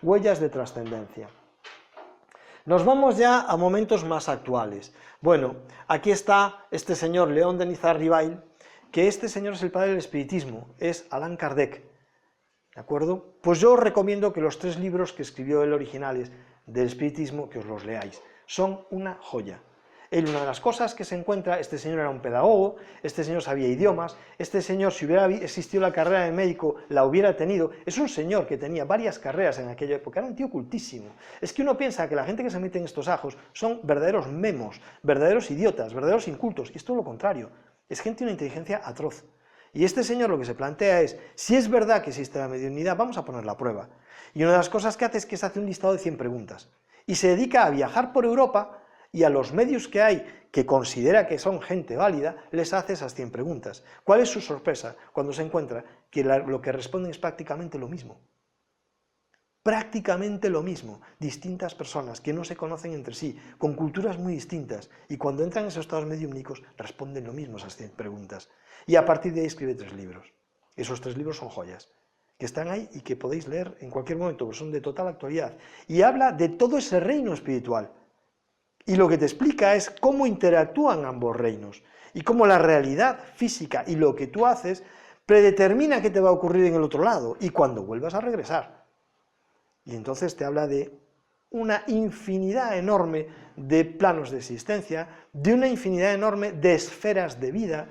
huellas de trascendencia. Nos vamos ya a momentos más actuales. Bueno, aquí está este señor León Denis Rivail, que este señor es el padre del espiritismo, es Allan Kardec, ¿de acuerdo? Pues yo os recomiendo que los 3 libros que escribió él originales del espiritismo, que os los leáis, son una joya. Él, una de las cosas que se encuentra, este señor era un pedagogo, este señor sabía idiomas, este señor, si hubiera existido la carrera de médico, la hubiera tenido. Es un señor que tenía varias carreras en aquella época, era un tío cultísimo. Es que uno piensa que la gente que se mete en estos ajos son verdaderos memos, verdaderos idiotas, verdaderos incultos, y es todo lo contrario, es gente de una inteligencia atroz. Y este señor lo que se plantea es, si es verdad que existe la mediunidad, vamos a ponerla a prueba. Y una de las cosas que hace es que se hace un listado de 100 preguntas, y se dedica a viajar por Europa, y a los medios que hay, que considera que son gente válida, les hace esas 100 preguntas. ¿Cuál es su sorpresa cuando se encuentra que lo que responden es prácticamente lo mismo? Prácticamente lo mismo, distintas personas que no se conocen entre sí, con culturas muy distintas, y cuando entran en esos estados mediúmnicos responden lo mismo a esas 100 preguntas. Y a partir de ahí escribe 3 libros. Esos 3 libros son joyas, que están ahí y que podéis leer en cualquier momento, porque son de total actualidad. Y habla de todo ese reino espiritual. Y lo que te explica es cómo interactúan ambos reinos y cómo la realidad física y lo que tú haces predetermina qué te va a ocurrir en el otro lado y cuando vuelvas a regresar. Y entonces te habla de una infinidad enorme de planos de existencia, de una infinidad enorme de esferas de vida.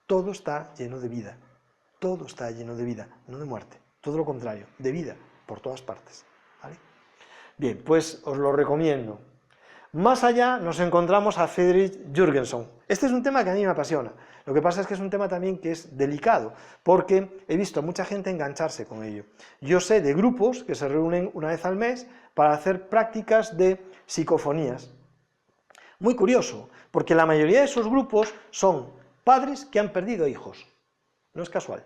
Todo está lleno de vida, todo está lleno de vida, no de muerte, todo lo contrario, de vida por todas partes. ¿Vale? Bien, pues os lo recomiendo. Más allá nos encontramos a Friedrich Jürgenson. Este es un tema que a mí me apasiona. Lo que pasa es que es un tema también que es delicado, porque he visto a mucha gente engancharse con ello. Yo sé de grupos que se reúnen una vez al mes para hacer prácticas de psicofonías. Muy curioso, porque la mayoría de esos grupos son padres que han perdido hijos. No es casual.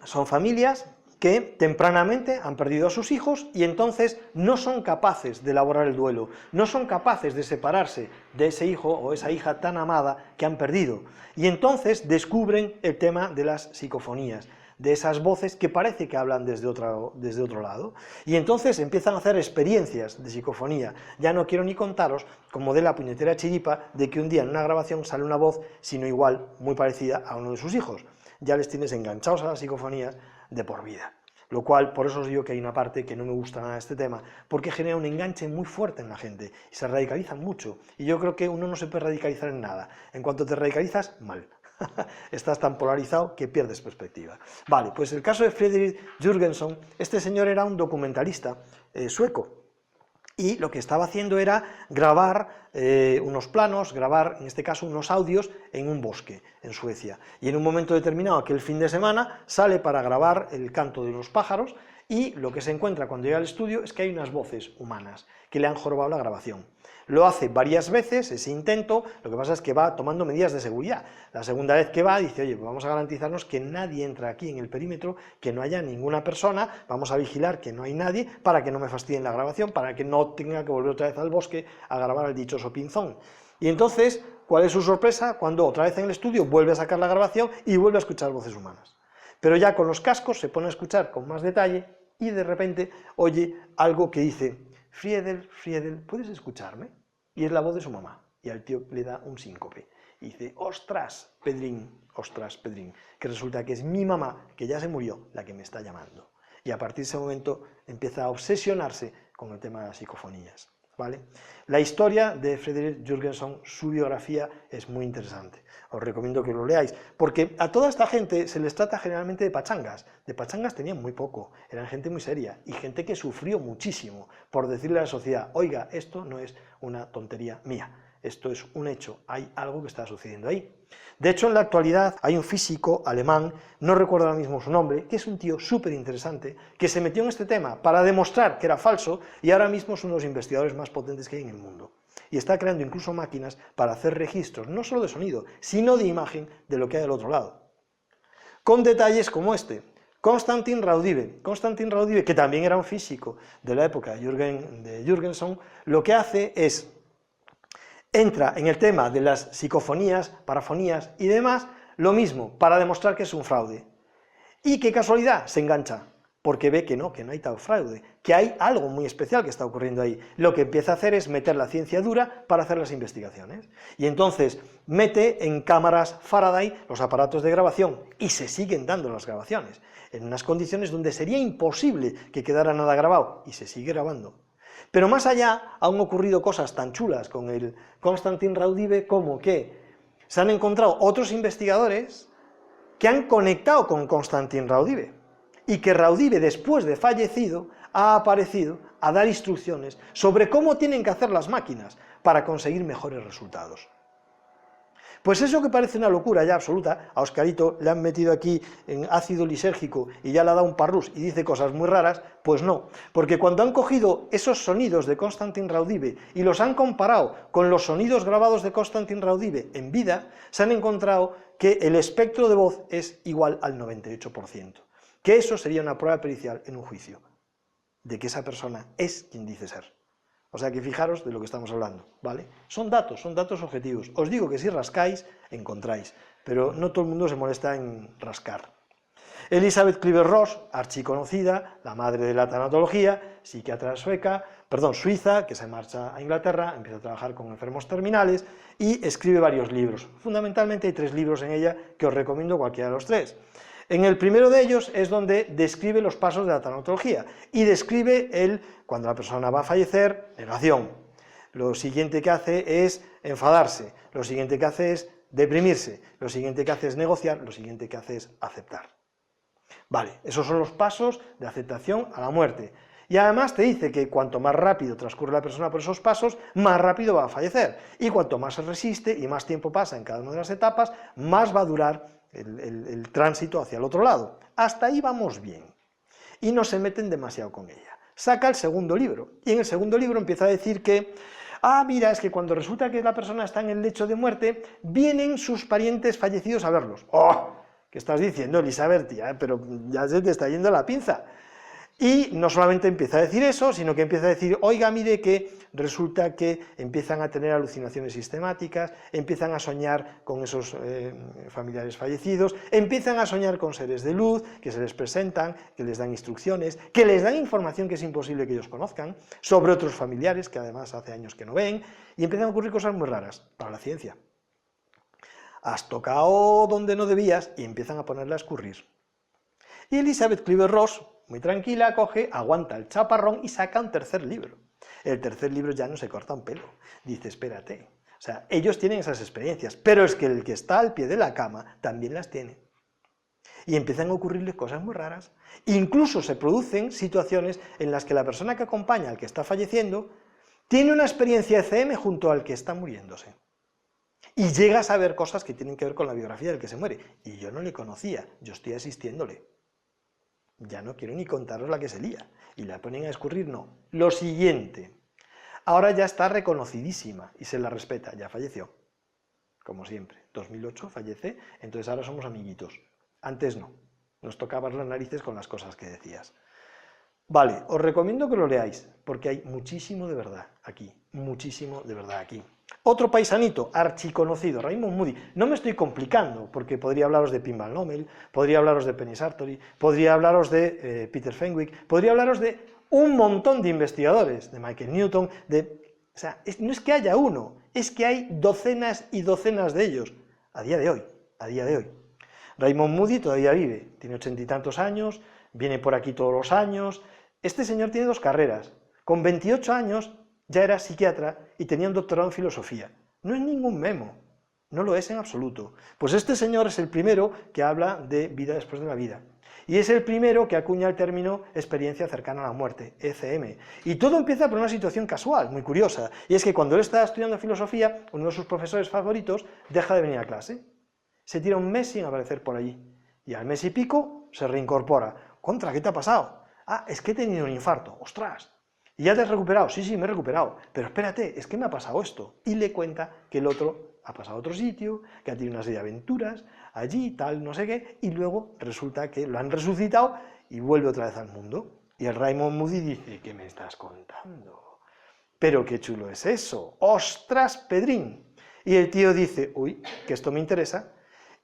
Son familias que tempranamente han perdido a sus hijos y entonces no son capaces de elaborar el duelo, no son capaces de separarse de ese hijo o esa hija tan amada que han perdido. Y entonces descubren el tema de las psicofonías, de esas voces que parece que hablan desde otro lado, y entonces empiezan a hacer experiencias de psicofonía. Ya no quiero ni contaros, como de la puñetera chiripa, de que un día en una grabación sale una voz, sino igual, muy parecida a uno de sus hijos. Ya les tienes enganchados a las psicofonías de por vida. Lo cual, por eso os digo que hay una parte que no me gusta nada de este tema, porque genera un enganche muy fuerte en la gente, y se radicalizan mucho, y yo creo que uno no se puede radicalizar en nada. En cuanto te radicalizas, mal. Estás tan polarizado que pierdes perspectiva. Vale, pues el caso de Friedrich Jürgenson, este señor era un documentalista sueco, y lo que estaba haciendo era grabar unos planos, grabar en este caso unos audios en un bosque en Suecia, y en un momento determinado, aquel fin de semana, sale para grabar el canto de los pájaros, y lo que se encuentra cuando llega al estudio es que hay unas voces humanas que le han jorobado la grabación. Lo hace varias veces, ese intento, lo que pasa es que va tomando medidas de seguridad. La segunda vez que va, dice, oye, pues vamos a garantizarnos que nadie entra aquí en el perímetro, que no haya ninguna persona, vamos a vigilar que no hay nadie, para que no me fastidien la grabación, para que no tenga que volver otra vez al bosque a grabar el dichoso pinzón. Y entonces, ¿cuál es su sorpresa? Cuando otra vez en el estudio vuelve a sacar la grabación y vuelve a escuchar voces humanas. Pero ya con los cascos se pone a escuchar con más detalle y de repente oye algo que dice, Friedel, Friedel, ¿puedes escucharme? Y es la voz de su mamá, y al tío le da un síncope, y dice, ostras, Pedrín, que resulta que es mi mamá, que ya se murió, la que me está llamando. Y a partir de ese momento empieza a obsesionarse con el tema de las psicofonías, ¿vale? La historia de Friedrich Jürgenson, su biografía, es muy interesante. Os recomiendo que lo leáis, porque a toda esta gente se les trata generalmente de pachangas tenían muy poco, eran gente muy seria, y gente que sufrió muchísimo por decirle a la sociedad, oiga, esto no es una tontería mía, esto es un hecho, hay algo que está sucediendo ahí. De hecho, en la actualidad hay un físico alemán, no recuerdo ahora mismo su nombre, que es un tío súper interesante, que se metió en este tema para demostrar que era falso, y ahora mismo es uno de los investigadores más potentes que hay en el mundo. Y está creando incluso máquinas para hacer registros, no solo de sonido, sino de imagen de lo que hay al otro lado. Con detalles como este. Konstantin Raudive, que también era un físico de la época de Jürgenson, lo que hace es, entra en el tema de las psicofonías, parafonías y demás, lo mismo, para demostrar que es un fraude. Y qué casualidad, se engancha, porque ve que no hay tal fraude, que hay algo muy especial que está ocurriendo ahí. Lo que empieza a hacer es meter la ciencia dura para hacer las investigaciones. Y entonces mete en cámaras Faraday los aparatos de grabación, y se siguen dando las grabaciones, en unas condiciones donde sería imposible que quedara nada grabado, y se sigue grabando. Pero más allá han ocurrido cosas tan chulas con el Konstantin Raudive como que se han encontrado otros investigadores que han conectado con Konstantin Raudive y que Raudive, después de fallecido, ha aparecido a dar instrucciones sobre cómo tienen que hacer las máquinas para conseguir mejores resultados. Pues eso que parece una locura ya absoluta, a Oscarito le han metido aquí en ácido lisérgico y ya le ha dado un parrús y dice cosas muy raras, pues no, porque cuando han cogido esos sonidos de Konstantin Raudive y los han comparado con los sonidos grabados de Konstantin Raudive en vida, se han encontrado que el espectro de voz es igual al 98%, que eso sería una prueba pericial en un juicio, de que esa persona es quien dice ser. O sea que fijaros de lo que estamos hablando, ¿vale? Son datos objetivos. Os digo que si rascáis, encontráis, pero no todo el mundo se molesta en rascar. Elizabeth Kübler-Ross, archiconocida, la madre de la tanatología, psiquiatra suiza, que se marcha a Inglaterra, empieza a trabajar con enfermos terminales y escribe varios libros. Fundamentalmente hay 3 libros en ella que os recomiendo cualquiera de los 3. En el primero de ellos es donde describe los pasos de la tanatología y describe cuando la persona va a fallecer, negación. Lo siguiente que hace es enfadarse, lo siguiente que hace es deprimirse, lo siguiente que hace es negociar, lo siguiente que hace es aceptar. Vale, esos son los pasos de aceptación a la muerte. Y además te dice que cuanto más rápido transcurre la persona por esos pasos, más rápido va a fallecer. Y cuanto más se resiste y más tiempo pasa en cada una de las etapas, más va a durar el tránsito hacia el otro lado. Hasta ahí vamos bien. Y no se meten demasiado con ella. Saca el segundo libro, y en el segundo libro empieza a decir que, mira, es que cuando resulta que la persona está en el lecho de muerte, vienen sus parientes fallecidos a verlos. ¡Oh! ¿Qué estás diciendo, Elizabeth? Pero ya se te está yendo la pinza. Y no solamente empieza a decir eso, sino que empieza a decir, oiga, mire que resulta que empiezan a tener alucinaciones sistemáticas, empiezan a soñar con esos familiares fallecidos, empiezan a soñar con seres de luz, que se les presentan, que les dan instrucciones, que les dan información que es imposible que ellos conozcan, sobre otros familiares que además hace años que no ven, y empiezan a ocurrir cosas muy raras para la ciencia. Has tocado donde no debías y empiezan a ponerla a escurrir. Y Elizabeth Kübler-Ross, muy tranquila, coge, aguanta el chaparrón y saca un tercer libro. El tercer libro ya no se corta un pelo. Dice, espérate. O sea, ellos tienen esas experiencias, pero es que el que está al pie de la cama también las tiene. Y empiezan a ocurrirles cosas muy raras. Incluso se producen situaciones en las que la persona que acompaña al que está falleciendo tiene una experiencia ECM junto al que está muriéndose. Y llega a saber cosas que tienen que ver con la biografía del que se muere. Y yo no le conocía, yo estoy asistiéndole. Ya no quiero ni contaros la que se lía. Y la ponen a escurrir, no. Lo siguiente. Ahora ya está reconocidísima y se la respeta, ya falleció. Como siempre. 2008 fallece, entonces ahora somos amiguitos. Antes no. Nos tocabas las narices con las cosas que decías. Vale, os recomiendo que lo leáis, porque hay muchísimo de verdad aquí. Muchísimo de verdad aquí. Otro paisanito, archiconocido, Raymond Moody. No me estoy complicando, porque podría hablaros de Pinball Nommel, podría hablaros de Penny Sartori, podría hablaros de Peter Fenwick, podría hablaros de un montón de investigadores, de Michael Newton, o sea, no es que haya uno, es que hay docenas y docenas de ellos, a día de hoy. Raymond Moody todavía vive, tiene 80 y tantos años, viene por aquí todos los años. Este señor tiene 2 carreras, con 28 años ya era psiquiatra y tenía un doctorado en filosofía. No es ningún memo, no lo es en absoluto. Pues este señor es el primero que habla de vida después de la vida. Y es el primero que acuña el término experiencia cercana a la muerte, ECM. Y todo empieza por una situación casual, muy curiosa, y es que cuando él está estudiando filosofía, uno de sus profesores favoritos deja de venir a clase. Se tira un mes sin aparecer por allí, y al mes y pico se reincorpora. ¿Contra? ¿Qué te ha pasado? Es que he tenido un infarto. ¡Ostras! ¿Y ya te has recuperado? Sí, me he recuperado. Pero espérate, es que me ha pasado esto. Y le cuenta que el otro ha pasado a otro sitio, que ha tenido una serie de aventuras, allí, tal, no sé qué, y luego resulta que lo han resucitado y vuelve otra vez al mundo. Y el Raymond Moody dice, ¿qué me estás contando? Pero qué chulo es eso. ¡Ostras, Pedrín! Y el tío dice, uy, que esto me interesa,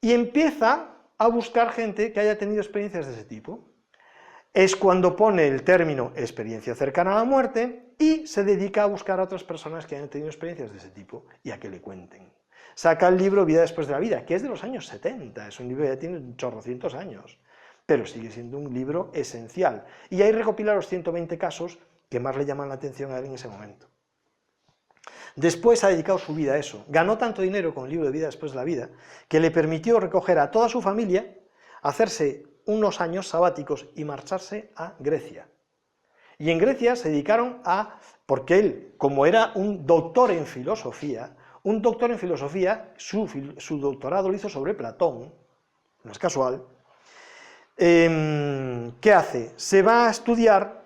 y empieza a buscar gente que haya tenido experiencias de ese tipo. Es cuando pone el término experiencia cercana a la muerte y se dedica a buscar a otras personas que hayan tenido experiencias de ese tipo y a que le cuenten. Saca el libro Vida después de la vida, que es de los años 70, es un libro que ya tiene chorrocientos años, pero sigue siendo un libro esencial. Y ahí recopila los 120 casos que más le llaman la atención a él en ese momento. Después ha dedicado su vida a eso. Ganó tanto dinero con el libro de Vida después de la vida, que le permitió recoger a toda su familia, hacerse unos años sabáticos y marcharse a Grecia. Y en Grecia se dedicaron porque él, como era un doctor en filosofía, su doctorado lo hizo sobre Platón, no es casual. ¿Qué hace? Se va a estudiar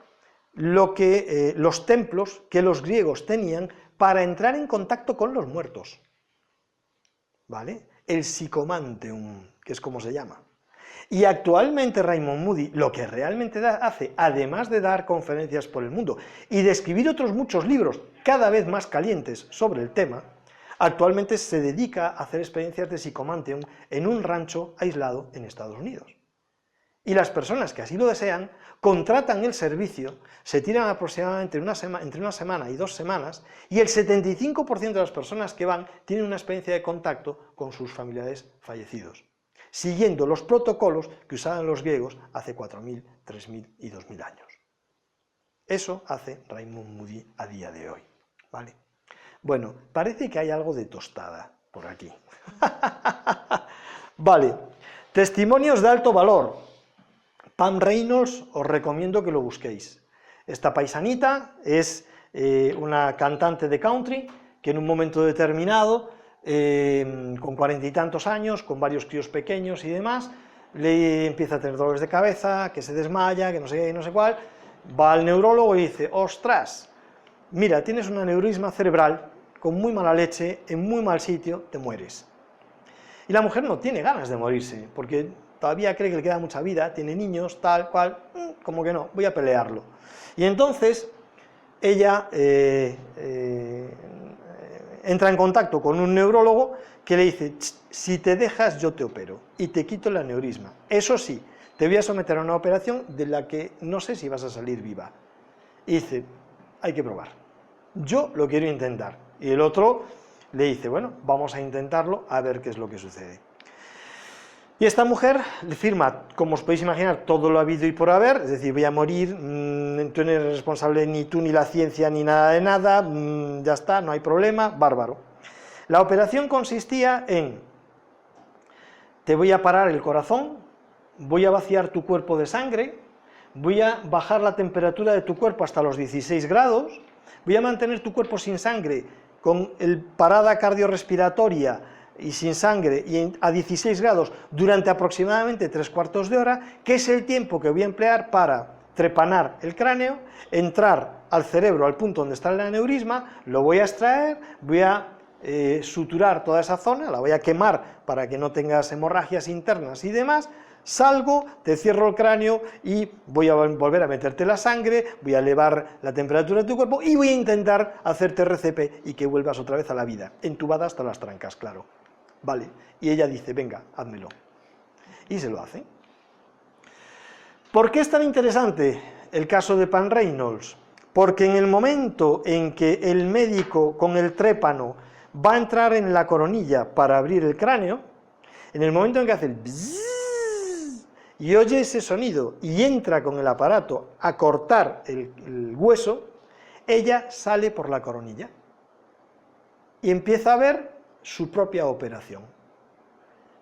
los templos que los griegos tenían para entrar en contacto con los muertos, ¿vale? El Psychomanteum, que es como se llama. Y actualmente Raymond Moody lo que realmente hace, además de dar conferencias por el mundo y de escribir otros muchos libros cada vez más calientes sobre el tema, actualmente se dedica a hacer experiencias de Psychomanteum en un rancho aislado en Estados Unidos. Y las personas que así lo desean contratan el servicio, se tiran aproximadamente entre una semana y 2 semanas, y el 75% de las personas que van tienen una experiencia de contacto con sus familiares fallecidos, siguiendo los protocolos que usaban los griegos hace 4.000, 3.000 y 2.000 años. Eso hace Raymond Moody a día de hoy, ¿vale? Bueno, parece que hay algo de tostada por aquí. Vale, testimonios de alto valor. Pam Reynolds, os recomiendo que lo busquéis. Esta paisanita es una cantante de country que en un momento determinado, con 40 y tantos años, con varios críos pequeños y demás, le empieza a tener dolores de cabeza, que se desmaya, que no sé qué, no sé cuál, va al neurólogo y dice: ostras, mira, tienes un aneurisma cerebral con muy mala leche, en muy mal sitio, te mueres. Y la mujer no tiene ganas de morirse, porque todavía cree que le queda mucha vida, tiene niños, tal cual, como que no, voy a pelearlo. Y entonces ella entra en contacto con un neurólogo que le dice: si te dejas yo te opero y te quito el aneurisma. Eso sí, te voy a someter a una operación de la que no sé si vas a salir viva. Y dice: hay que probar, yo lo quiero intentar. Y el otro le dice: bueno, vamos a intentarlo a ver qué es lo que sucede. Y esta mujer le firma, como os podéis imaginar, todo lo habido y por haber, es decir, voy a morir, tú no eres responsable ni tú ni la ciencia ni nada de nada, ya está, no hay problema, bárbaro. La operación consistía en: te voy a parar el corazón, voy a vaciar tu cuerpo de sangre, voy a bajar la temperatura de tu cuerpo hasta los 16 grados, voy a mantener tu cuerpo sin sangre, con parada cardiorrespiratoria y sin sangre, y a 16 grados durante aproximadamente 3/4 de hora, que es el tiempo que voy a emplear para trepanar el cráneo, entrar al cerebro, al punto donde está el aneurisma, lo voy a extraer, voy a suturar toda esa zona, la voy a quemar para que no tengas hemorragias internas y demás, salgo, te cierro el cráneo y voy a volver a meterte la sangre, voy a elevar la temperatura de tu cuerpo y voy a intentar hacerte RCP y que vuelvas otra vez a la vida, entubada hasta las trancas, claro. Vale, y ella dice: venga, házmelo. Y se lo hace. ¿Por qué es tan interesante el caso de Pam Reynolds? Porque en el momento en que el médico con el trépano va a entrar en la coronilla para abrir el cráneo, en el momento en que hace el bzzz y oye ese sonido y entra con el aparato a cortar el hueso, ella sale por la coronilla y empieza a ver su propia operación.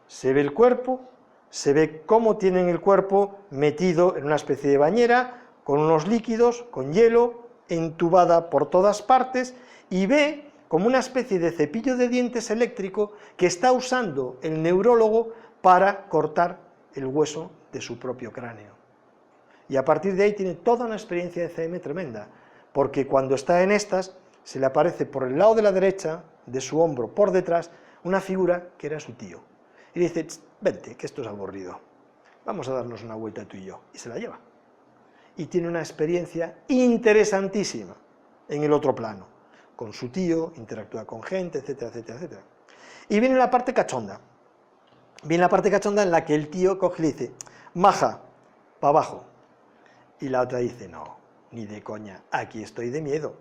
Se ve el cuerpo, se ve cómo tienen el cuerpo metido en una especie de bañera, con unos líquidos, con hielo, entubada por todas partes, y ve como una especie de cepillo de dientes eléctrico que está usando el neurólogo para cortar el hueso de su propio cráneo. Y a partir de ahí tiene toda una experiencia de CM tremenda, porque cuando está en estas, se le aparece por el lado de la derecha, de su hombro por detrás, una figura que era su tío. Y le dice: vente, que esto es aburrido, vamos a darnos una vuelta tú y yo. Y se la lleva. Y tiene una experiencia interesantísima en el otro plano. Con su tío, interactúa con gente, etcétera, etcétera, etcétera. Y viene la parte cachonda. viene la parte cachonda en la que el tío coge y le dice, maja, para abajo. Y la otra dice, no, ni de coña, aquí estoy de miedo.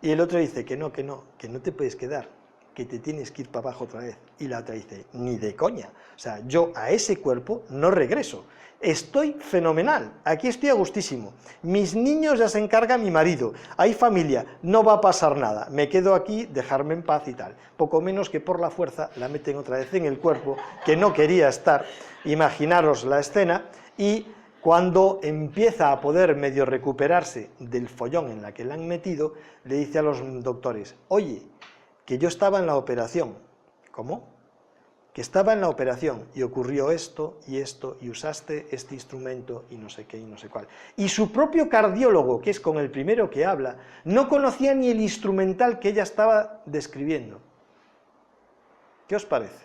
Y el otro dice, que no te puedes quedar, que te tienes que ir para abajo otra vez. Y la otra dice, ni de coña, o sea, yo a ese cuerpo no regreso, estoy fenomenal, aquí estoy a gustísimo, mis niños ya se encarga mi marido, hay familia, no va a pasar nada, me quedo aquí, dejarme en paz y tal. Poco menos que por la fuerza la meten otra vez en el cuerpo, que no quería estar, imaginaros la escena, y cuando empieza a poder medio recuperarse del follón en la que le han metido, le dice a los doctores, oye, que yo estaba en la operación. ¿Cómo? Que estaba en la operación y ocurrió esto, y usaste este instrumento, y no sé qué, y no sé cuál. Y su propio cardiólogo, que es con el primero que habla, no conocía ni el instrumental que ella estaba describiendo. ¿Qué os parece?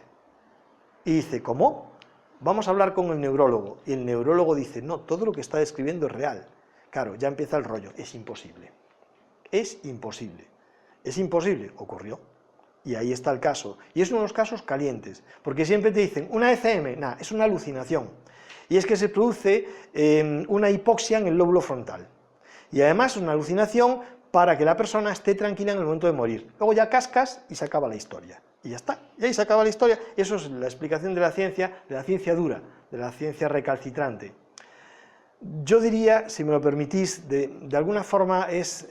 Y dice, ¿cómo? Vamos a hablar con el neurólogo. Y el neurólogo dice, no, todo lo que está describiendo es real. Claro, ya empieza el rollo, es imposible. Es imposible. Es imposible, ocurrió. Y ahí está el caso. Y es uno de los casos calientes, porque siempre te dicen, una ECM, nada, es una alucinación. Y es que se produce una hipoxia en el lóbulo frontal. Y además es una alucinación para que la persona esté tranquila en el momento de morir. Luego ya cascas y se acaba la historia. Y ya está, y ahí se acaba la historia. Eso es la explicación de la ciencia dura, de la ciencia recalcitrante. Yo diría, si me lo permitís, de alguna forma es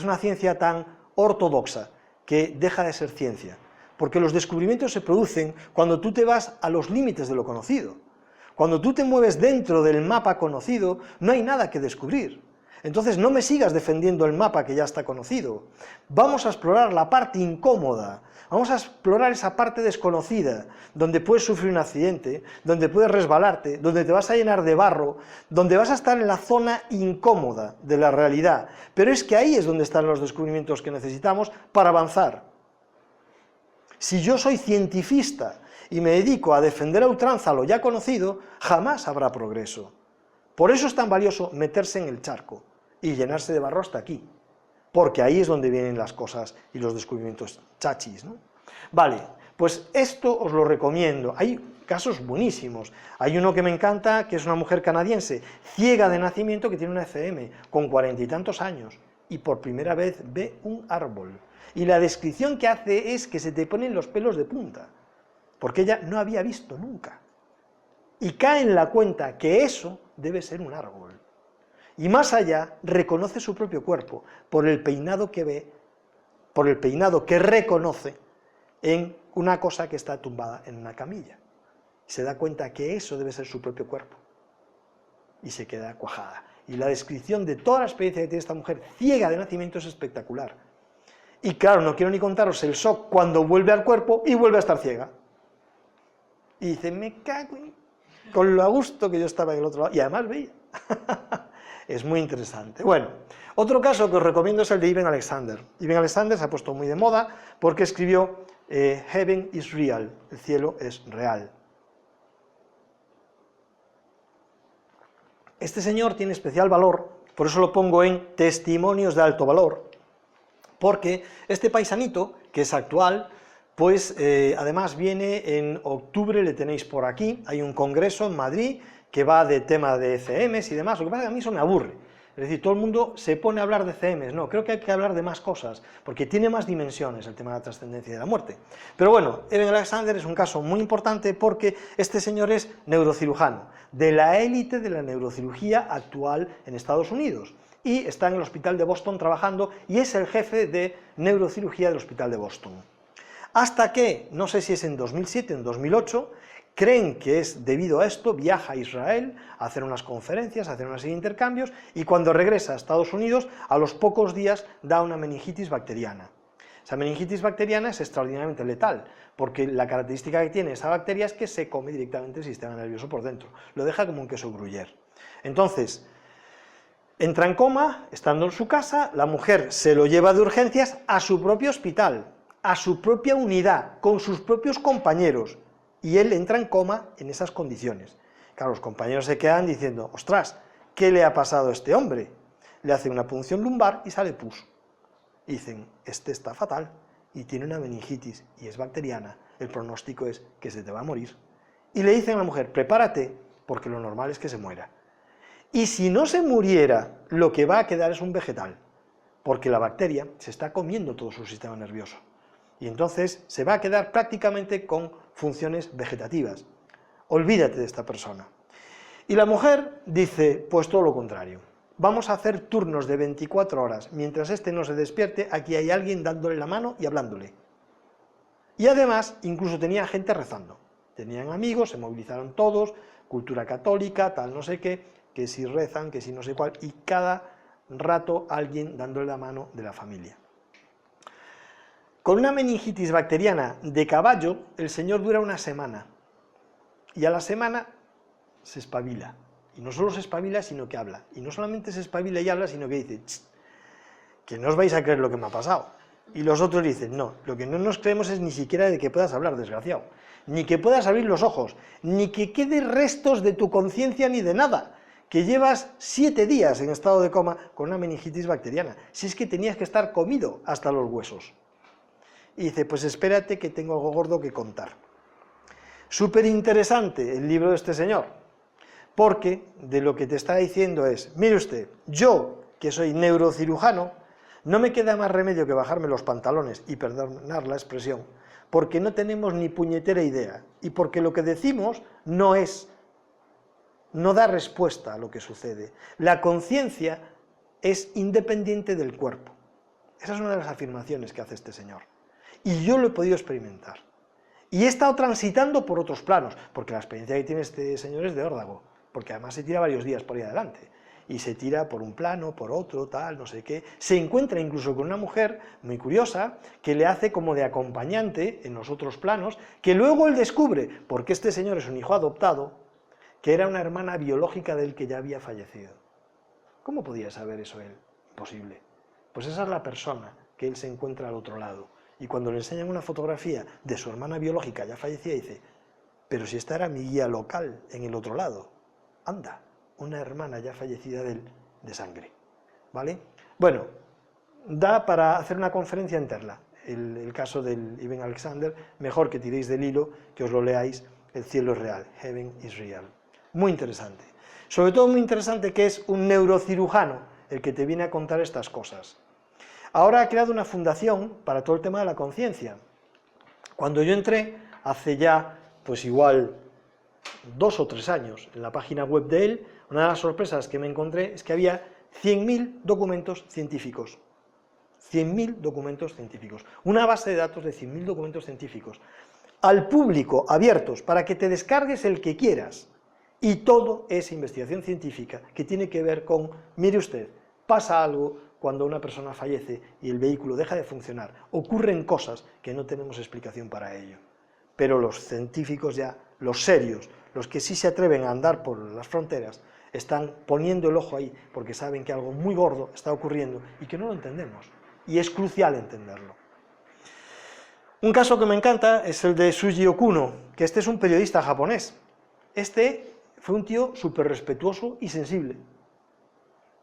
una ciencia tan ortodoxa que deja de ser ciencia, porque los descubrimientos se producen cuando tú te vas a los límites de lo conocido. Cuando tú te mueves dentro del mapa conocido, no hay nada que descubrir. Entonces no me sigas defendiendo el mapa que ya está conocido. Vamos a explorar la parte incómoda, vamos a explorar esa parte desconocida, donde puedes sufrir un accidente, donde puedes resbalarte, donde te vas a llenar de barro, donde vas a estar en la zona incómoda de la realidad. Pero es que ahí es donde están los descubrimientos que necesitamos para avanzar. Si yo soy cientifista y me dedico a defender a ultranza lo ya conocido, jamás habrá progreso. Por eso es tan valioso meterse en el charco y llenarse de barro hasta aquí, porque ahí es donde vienen las cosas y los descubrimientos chachis, ¿no? Vale, pues esto os lo recomiendo. Hay casos buenísimos. Hay uno que me encanta, que es una mujer canadiense, ciega de nacimiento, que tiene una ECM, con 40 y tantos años, y por primera vez ve un árbol. Y la descripción que hace es que se te ponen los pelos de punta, porque ella no había visto nunca. Y cae en la cuenta que eso debe ser un árbol. Y más allá, reconoce su propio cuerpo, por el peinado que ve, por el peinado que reconoce en una cosa que está tumbada en una camilla. Se da cuenta que eso debe ser su propio cuerpo. Y se queda cuajada. Y la descripción de toda la experiencia que tiene esta mujer ciega de nacimiento es espectacular. Y claro, no quiero ni contaros el shock cuando vuelve al cuerpo y vuelve a estar ciega. Y dice, me cago en... con lo a gusto que yo estaba en el otro lado, y además veía. Es muy interesante. Bueno, otro caso que os recomiendo es el de Eben Alexander. Eben Alexander se ha puesto muy de moda porque escribió Heaven is real, el cielo es real. Este señor tiene especial valor, por eso lo pongo en testimonios de alto valor, porque este paisanito, que es actual, pues además viene en octubre, le tenéis por aquí, hay un congreso en Madrid que va de tema de ECMs y demás. Lo que pasa es que a mí eso me aburre, es decir, todo el mundo se pone a hablar de ECMs, no, creo que hay que hablar de más cosas, porque tiene más dimensiones el tema de la trascendencia y de la muerte. Pero bueno, Eben Alexander es un caso muy importante porque este señor es neurocirujano, de la élite de la neurocirugía actual en Estados Unidos, y está en el hospital de Boston trabajando, y es el jefe de neurocirugía del hospital de Boston. Hasta que, no sé si es en 2007 o en 2008, creen que es debido a esto, viaja a Israel a hacer unas conferencias, a hacer una serie de intercambios, y cuando regresa a Estados Unidos, a los pocos días da una meningitis bacteriana. Esa meningitis bacteriana es extraordinariamente letal, porque la característica que tiene esa bacteria es que se come directamente el sistema nervioso por dentro, lo deja como un queso gruyère. Entonces, entra en coma, estando en su casa, la mujer se lo lleva de urgencias a su propio hospital, a su propia unidad, con sus propios compañeros, y él entra en coma en esas condiciones. Claro, los compañeros se quedan diciendo, ostras, ¿qué le ha pasado a este hombre? Le hacen una punción lumbar y sale pus. Y dicen, este está fatal, y tiene una meningitis, y es bacteriana. el pronóstico es que se te va a morir. Y le dicen a la mujer, prepárate, porque lo normal es que se muera. Y si no se muriera, lo que va a quedar es un vegetal, porque la bacteria se está comiendo todo su sistema nervioso. Y entonces se va a quedar prácticamente con funciones vegetativas. Olvídate de esta persona. Y la mujer dice, pues todo lo contrario. Vamos a hacer turnos de 24 horas. Mientras este no se despierte, aquí hay alguien dándole la mano y hablándole. Y además, incluso tenía gente rezando. Tenían amigos, se movilizaron todos, cultura católica, tal no sé qué, que si rezan, que si no sé cuál, y cada rato alguien dándole la mano de la familia. Con una meningitis bacteriana de caballo, el señor dura una semana, y a la semana se espabila. Y no solo se espabila, sino que habla. Y no solamente se espabila y habla, sino que dice, que no os vais a creer lo que me ha pasado. Y los otros dicen, no, lo que no nos creemos es ni siquiera de que puedas hablar, desgraciado, ni que puedas abrir los ojos, ni que quede restos de tu conciencia ni de nada, que llevas 7 días en estado de coma con una meningitis bacteriana, si es que tenías que estar comido hasta los huesos. Y dice, pues espérate que tengo algo gordo que contar. Súper interesante el libro de este señor, porque de lo que te está diciendo es, mire usted, yo, que soy neurocirujano, no me queda más remedio que bajarme los pantalones y perdonar la expresión, porque no tenemos ni puñetera idea, y porque lo que decimos no da respuesta a lo que sucede. La conciencia es independiente del cuerpo. Esa es una de las afirmaciones que hace este señor. Y yo lo he podido experimentar. Y he estado transitando por otros planos, porque la experiencia que tiene este señor es de órdago, porque además se tira varios días por ahí adelante. Y se tira por un plano, por otro, tal, no sé qué. Se encuentra incluso con una mujer muy curiosa, que le hace como de acompañante en los otros planos, que luego él descubre, porque este señor es un hijo adoptado, que era una hermana biológica del que ya había fallecido. ¿Cómo podía saber eso él? Imposible. Pues esa es la persona que él se encuentra al otro lado. Y cuando le enseñan una fotografía de su hermana biológica ya fallecida, dice, pero si esta era mi guía local en el otro lado, anda, una hermana ya fallecida de él, de sangre. ¿Vale? Bueno, da para hacer una conferencia enterla. El caso del Ibn Alexander, mejor que tiréis del hilo, que os lo leáis, El cielo es real, Heaven is real. Muy interesante. Sobre todo muy interesante que es un neurocirujano el que te viene a contar estas cosas. Ahora ha creado una fundación para todo el tema de la conciencia. Cuando yo entré, hace ya, pues igual, 2 o 3 años, en la página web de él, una de las sorpresas que me encontré es que había 100.000 documentos científicos. 100.000 documentos científicos. Una base de datos de 100.000 documentos científicos. Al público, abiertos, para que te descargues el que quieras. Y todo es investigación científica que tiene que ver con, mire usted, pasa algo cuando una persona fallece y el vehículo deja de funcionar. Ocurren cosas que no tenemos explicación para ello. Pero los científicos ya, los serios, los que sí se atreven a andar por las fronteras, están poniendo el ojo ahí porque saben que algo muy gordo está ocurriendo y que no lo entendemos. Y es crucial entenderlo. Un caso que me encanta es el de Shuji Okuno, que este es un periodista japonés. Este fue un tío súper respetuoso y sensible.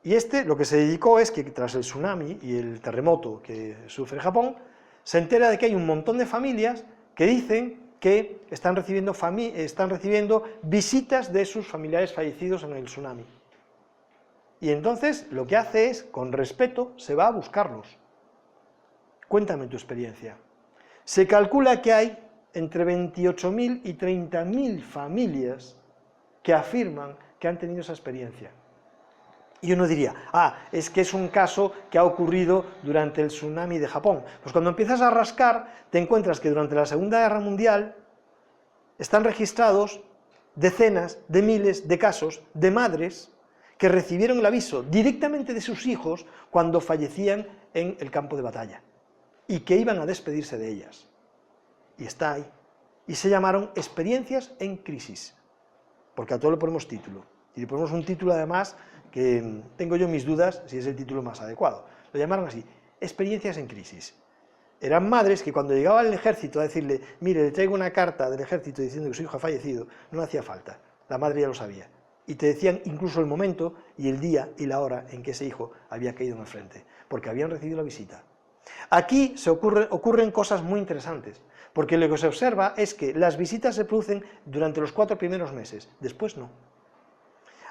Y este lo que se dedicó es que tras el tsunami y el terremoto que sufre Japón, se entera de que hay un montón de familias que dicen que están recibiendo visitas de sus familiares fallecidos en el tsunami. Y entonces lo que hace es, con respeto, se va a buscarlos. Cuéntame tu experiencia. Se calcula que hay entre 28.000 y 30.000 familias que afirman que han tenido esa experiencia. Y uno diría, es que es un caso que ha ocurrido durante el tsunami de Japón. Pues cuando empiezas a rascar, te encuentras que durante la Segunda Guerra Mundial están registrados decenas de miles de casos de madres que recibieron el aviso directamente de sus hijos cuando fallecían en el campo de batalla y que iban a despedirse de ellas. Y está ahí. Y se llamaron Experiencias en Crisis, porque a todo le ponemos título. Y le ponemos un título además que tengo yo mis dudas si es el título más adecuado. Lo llamaron así, Experiencias en Crisis. Eran madres que cuando llegaba el ejército a decirle, mire, le traigo una carta del ejército diciendo que su hijo ha fallecido, no hacía falta, la madre ya lo sabía. Y te decían incluso el momento y el día y la hora en que ese hijo había caído en el frente, porque habían recibido la visita. Aquí ocurren cosas muy interesantes, porque lo que se observa es que las visitas se producen durante los 4 primeros meses, después no.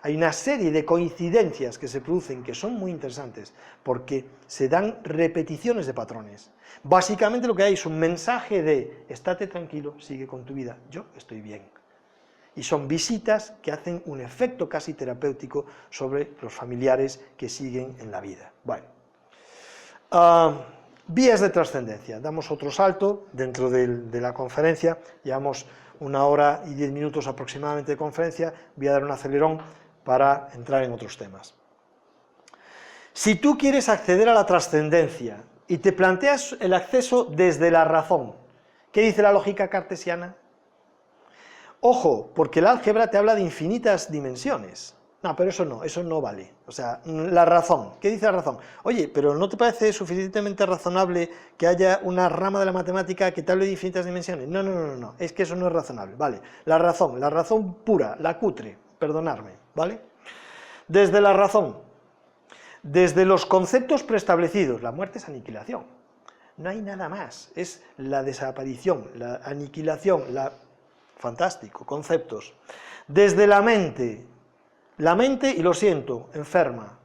Hay una serie de coincidencias que se producen que son muy interesantes, porque se dan repeticiones de patrones. Básicamente lo que hay es un mensaje de, estate tranquilo, sigue con tu vida, yo estoy bien. Y son visitas que hacen un efecto casi terapéutico sobre los familiares que siguen en la vida. Bueno, vías de trascendencia. Damos otro salto dentro de la conferencia, llevamos 1 hora y 10 minutos aproximadamente de conferencia, voy a dar un acelerón para entrar en otros temas. Si tú quieres acceder a la trascendencia y te planteas el acceso desde la razón, ¿qué dice la lógica cartesiana? Ojo, porque el álgebra te habla de infinitas dimensiones. No, pero eso no vale. O sea, la razón, ¿qué dice la razón? Oye, pero ¿no te parece suficientemente razonable que haya una rama de la matemática que te hable de infinitas dimensiones? No, es que eso no es razonable, vale. La razón pura, la cutre, perdonadme, ¿vale? Desde la razón, desde los conceptos preestablecidos, la muerte es aniquilación, no hay nada más, es la desaparición, la aniquilación, fantástico, conceptos. Desde la mente, y lo siento, enferma.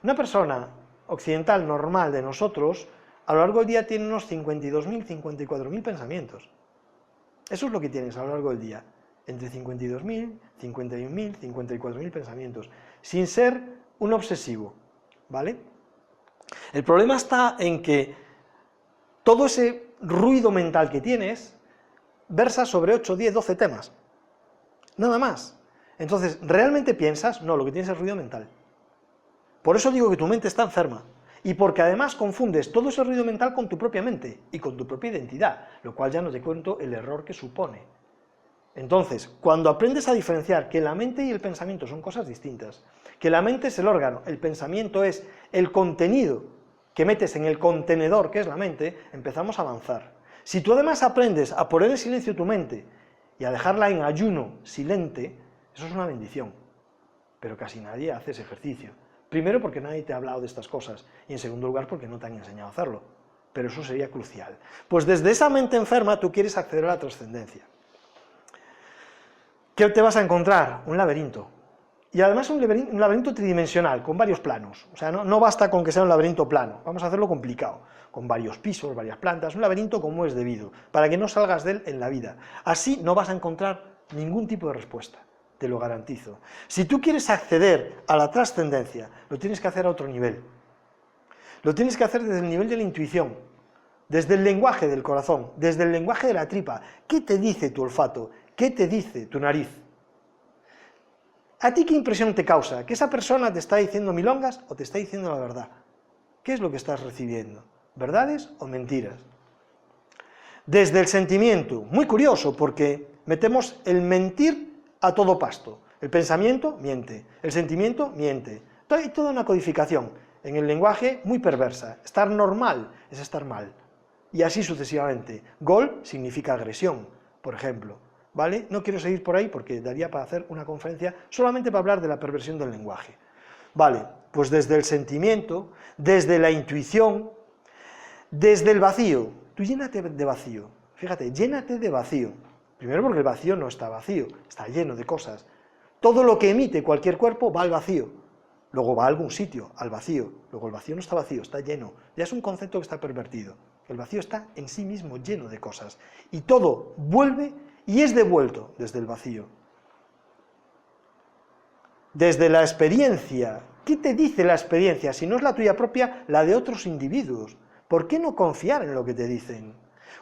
Una persona occidental normal de nosotros, a lo largo del día tiene unos 52.000, 54.000 pensamientos. Eso es lo que tienes a lo largo del día, entre 52.000, 51.000, 54.000 pensamientos, sin ser un obsesivo, ¿vale? El problema está en que todo ese ruido mental que tienes versa sobre 8, 10, 12 temas, nada más. Entonces, ¿realmente piensas? No, lo que tienes es ruido mental. Por eso digo que tu mente está enferma, y porque además confundes todo ese ruido mental con tu propia mente, y con tu propia identidad, lo cual ya no te cuento el error que supone. Entonces, cuando aprendes a diferenciar que la mente y el pensamiento son cosas distintas, que la mente es el órgano, el pensamiento es el contenido que metes en el contenedor que es la mente, empezamos a avanzar. Si tú además aprendes a poner en silencio tu mente y a dejarla en ayuno silente, eso es una bendición, pero casi nadie hace ese ejercicio. Primero porque nadie te ha hablado de estas cosas, y en segundo lugar porque no te han enseñado a hacerlo, pero eso sería crucial. Pues desde esa mente enferma tú quieres acceder a la trascendencia. ¿Qué te vas a encontrar? Un laberinto. Y además un laberinto tridimensional, con varios planos. O sea, no basta con que sea un laberinto plano, vamos a hacerlo complicado, con varios pisos, varias plantas, un laberinto como es debido, para que no salgas de él en la vida. Así no vas a encontrar ningún tipo de respuesta, te lo garantizo. Si tú quieres acceder a la trascendencia, lo tienes que hacer a otro nivel. Lo tienes que hacer desde el nivel de la intuición, desde el lenguaje del corazón, desde el lenguaje de la tripa. ¿Qué te dice tu olfato? ¿Qué te dice tu nariz? ¿A ti qué impresión te causa? ¿Que esa persona te está diciendo milongas o te está diciendo la verdad? ¿Qué es lo que estás recibiendo? ¿Verdades o mentiras? Desde el sentimiento, muy curioso, porque metemos el mentir a todo pasto. El pensamiento miente, el sentimiento miente. Hay toda una codificación en el lenguaje muy perversa. Estar normal es estar mal. Y así sucesivamente. Gol significa agresión, por ejemplo. ¿Vale? No quiero seguir por ahí porque daría para hacer una conferencia solamente para hablar de la perversión del lenguaje. Vale, pues desde el sentimiento, desde la intuición, desde el vacío. Tú llénate de vacío, fíjate, llénate de vacío. Primero porque el vacío no está vacío, está lleno de cosas. Todo lo que emite cualquier cuerpo va al vacío, luego va a algún sitio, al vacío. Luego el vacío no está vacío, está lleno. Ya es un concepto que está pervertido. El vacío está en sí mismo lleno de cosas. Y todo vuelve y es devuelto desde el vacío. Desde la experiencia. ¿Qué te dice la experiencia? Si no es la tuya propia, la de otros individuos. ¿Por qué no confiar en lo que te dicen?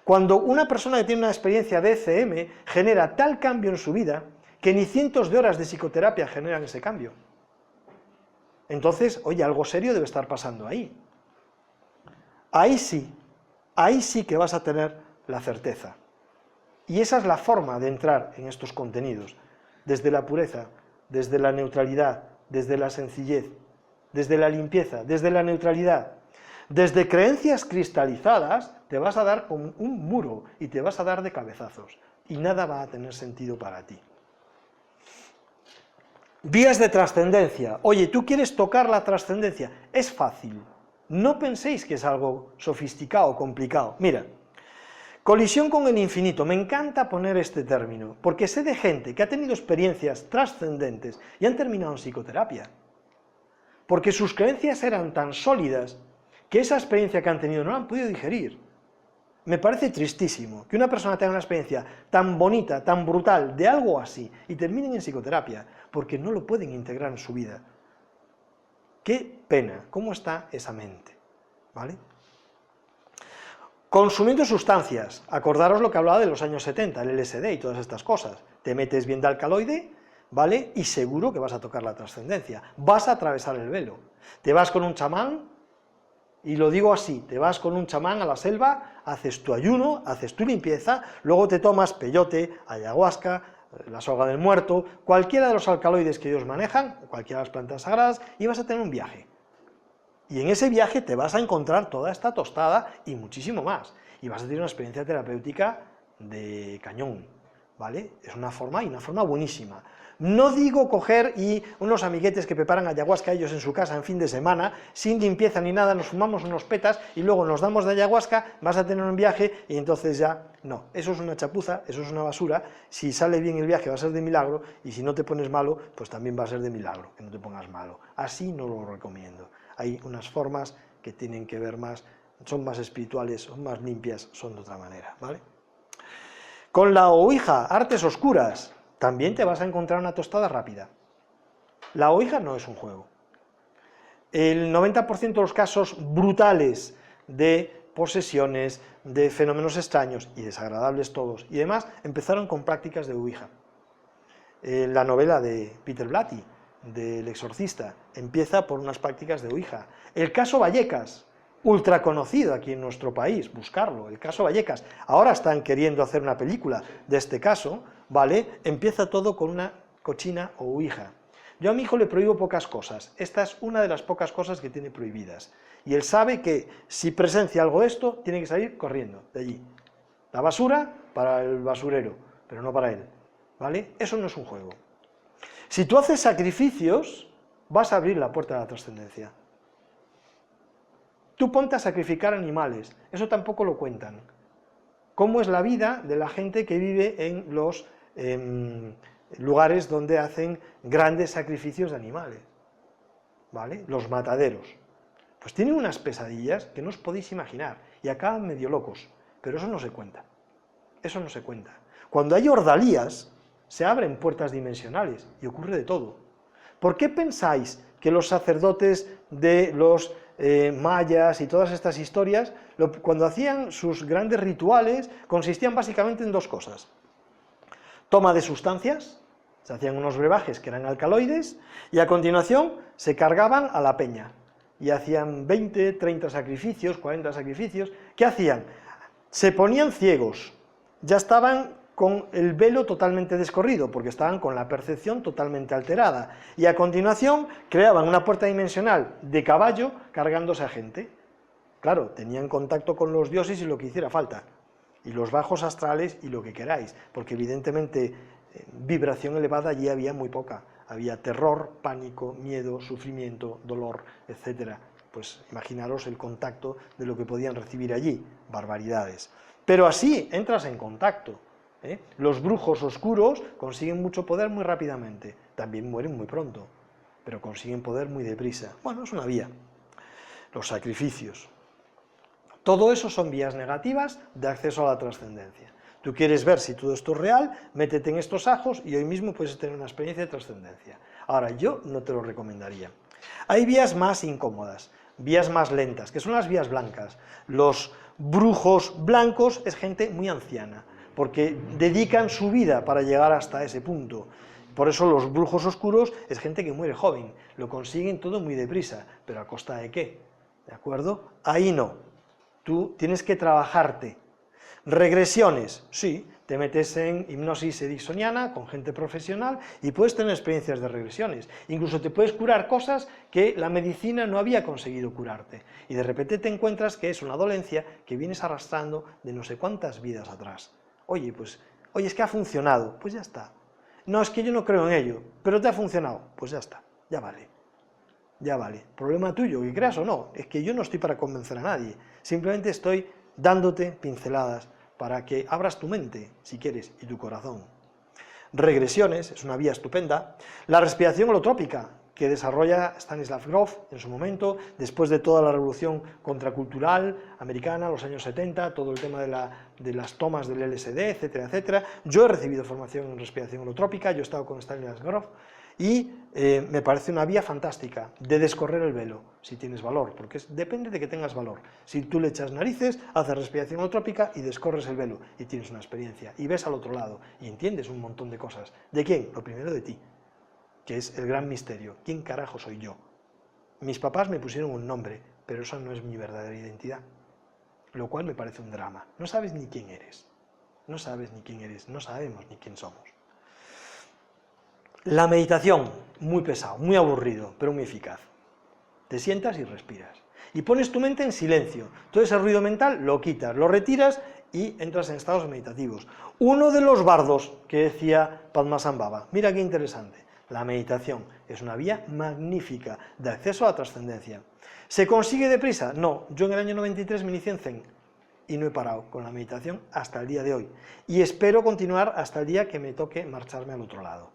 Cuando una persona que tiene una experiencia de ECM genera tal cambio en su vida, que ni cientos de horas de psicoterapia generan ese cambio. Entonces, oye, algo serio debe estar pasando ahí. Ahí sí que vas a tener la certeza. Y esa es la forma de entrar en estos contenidos, desde la pureza, desde la neutralidad, desde la sencillez, desde la limpieza, desde la neutralidad. Desde creencias cristalizadas te vas a dar con un muro y te vas a dar de cabezazos, y nada va a tener sentido para ti. Vías de trascendencia. Oye, ¿tú quieres tocar la trascendencia? Es fácil. No penséis que es algo sofisticado o complicado. Mira, colisión con el infinito, me encanta poner este término, porque sé de gente que ha tenido experiencias trascendentes y han terminado en psicoterapia, porque sus creencias eran tan sólidas que esa experiencia que han tenido no la han podido digerir. Me parece tristísimo que una persona tenga una experiencia tan bonita, tan brutal, de algo así, y terminen en psicoterapia, porque no lo pueden integrar en su vida. Qué pena, ¿cómo está esa mente? ¿Vale? Consumiendo sustancias, acordaros lo que hablaba de los años 70, el LSD y todas estas cosas. Te metes bien de alcaloide, ¿vale? Y seguro que vas a tocar la trascendencia, vas a atravesar el velo. Te vas con un chamán, y lo digo así, te vas con un chamán a la selva, haces tu ayuno, haces tu limpieza, luego te tomas peyote, ayahuasca, la soga del muerto, cualquiera de los alcaloides que ellos manejan, cualquiera de las plantas sagradas, y vas a tener un viaje. Y en ese viaje te vas a encontrar toda esta tostada y muchísimo más. Y vas a tener una experiencia terapéutica de cañón, ¿vale? Es una forma, y una forma buenísima. No digo coger y unos amiguetes que preparan ayahuasca ellos en su casa en fin de semana, sin limpieza ni nada, nos fumamos unos petas y luego nos damos de ayahuasca, vas a tener un viaje y entonces ya, no, eso es una chapuza, eso es una basura, si sale bien el viaje va a ser de milagro y si no te pones malo, pues también va a ser de milagro, que no te pongas malo. Así no lo recomiendo. Hay unas formas que tienen que ver más, son más espirituales, son más limpias, son de otra manera, ¿vale? Con la Ouija, artes oscuras, también te vas a encontrar una tostada rápida. La Ouija no es un juego. El 90% de los casos brutales de posesiones, de fenómenos extraños y desagradables todos y demás, empezaron con prácticas de Ouija. La novela de Peter Blatty, del exorcista, empieza por unas prácticas de Ouija. El caso Vallecas, ultra conocido aquí en nuestro país, buscarlo, el caso Vallecas, ahora están queriendo hacer una película de este caso, ¿vale? Empieza todo con una cochina o Ouija. Yo a mi hijo le prohíbo pocas cosas, esta es una de las pocas cosas que tiene prohibidas, y él sabe que si presencia algo de esto, tiene que salir corriendo de allí. La basura para el basurero, pero no para él, ¿vale? Eso no es un juego. Si tú haces sacrificios, vas a abrir la puerta de la trascendencia. Tú ponte a sacrificar animales, eso tampoco lo cuentan. ¿Cómo es la vida de la gente que vive en los lugares donde hacen grandes sacrificios de animales? ¿Vale? Los mataderos. Pues tienen unas pesadillas que no os podéis imaginar y acaban medio locos, pero eso no se cuenta. Eso no se cuenta. Cuando hay ordalías, se abren puertas dimensionales y ocurre de todo. ¿Por qué pensáis que los sacerdotes de los mayas y todas estas historias, cuando hacían sus grandes rituales, consistían básicamente en dos cosas? Toma de sustancias, se hacían unos brebajes que eran alcaloides, y a continuación se cargaban a la peña, y hacían 20, 30 sacrificios, 40 sacrificios. ¿Qué hacían? Se ponían ciegos, ya estaban con el velo totalmente descorrido, porque estaban con la percepción totalmente alterada, y a continuación creaban una puerta dimensional de caballo cargándose a gente. Claro, tenían contacto con los dioses y lo que hiciera falta, y los bajos astrales y lo que queráis, porque evidentemente vibración elevada allí había muy poca, había terror, pánico, miedo, sufrimiento, dolor, etcétera. Pues imaginaros el contacto de lo que podían recibir allí, barbaridades. Pero así entras en contacto. Los brujos oscuros consiguen mucho poder muy rápidamente, también mueren muy pronto, pero consiguen poder muy deprisa. Bueno, es una vía. Los sacrificios. Todo eso son vías negativas de acceso a la trascendencia. Tú quieres ver si todo esto es real, métete en estos ajos y hoy mismo puedes tener una experiencia de trascendencia. Ahora, yo no te lo recomendaría. Hay vías más incómodas, vías más lentas, que son las vías blancas. Los brujos blancos es gente muy anciana, porque dedican su vida para llegar hasta ese punto. Por eso los brujos oscuros es gente que muere joven, lo consiguen todo muy deprisa, pero ¿a costa de qué? ¿De acuerdo? Ahí no. Tú tienes que trabajarte. Regresiones, sí, te metes en hipnosis ericksoniana con gente profesional y puedes tener experiencias de regresiones. Incluso te puedes curar cosas que la medicina no había conseguido curarte. Y de repente te encuentras que es una dolencia que vienes arrastrando de no sé cuántas vidas atrás. Oye, es que ha funcionado, pues ya está. No, es que yo no creo en ello, pero te ha funcionado, pues ya está, ya vale. ya vale. Problema tuyo, que creas o no, es que yo no estoy para convencer a nadie, simplemente estoy dándote pinceladas para que abras tu mente, si quieres, y tu corazón. Regresiones, es una vía estupenda. La respiración holotrópica, que desarrolla Stanislav Grof en su momento, después de toda la revolución contracultural americana, los años 70, todo el tema de las tomas del LSD, etcétera, etcétera. Yo he recibido formación en respiración holotrópica, yo he estado con Stanislav Grof, y me parece una vía fantástica de descorrer el velo, si tienes valor, porque depende de que tengas valor. Si tú le echas narices, haces respiración holotrópica y descorres el velo, y tienes una experiencia, y ves al otro lado, y entiendes un montón de cosas. ¿De quién? Lo primero de ti, que es el gran misterio. ¿Quién carajo soy yo? Mis papás me pusieron un nombre, pero esa no es mi verdadera identidad, lo cual me parece un drama. No sabes ni quién eres, no sabes ni quién eres, no sabemos ni quién somos. La meditación, muy pesado, muy aburrido, pero muy eficaz. Te sientas y respiras. Y pones tu mente en silencio. Todo ese ruido mental lo quitas, lo retiras y entras en estados meditativos. Uno de los bardos que decía Padmasambhava, mira qué interesante, la meditación es una vía magnífica de acceso a la trascendencia. ¿Se consigue deprisa? No, yo en el año 93 me inicié en Zen y no he parado con la meditación hasta el día de hoy. Y espero continuar hasta el día que me toque marcharme al otro lado,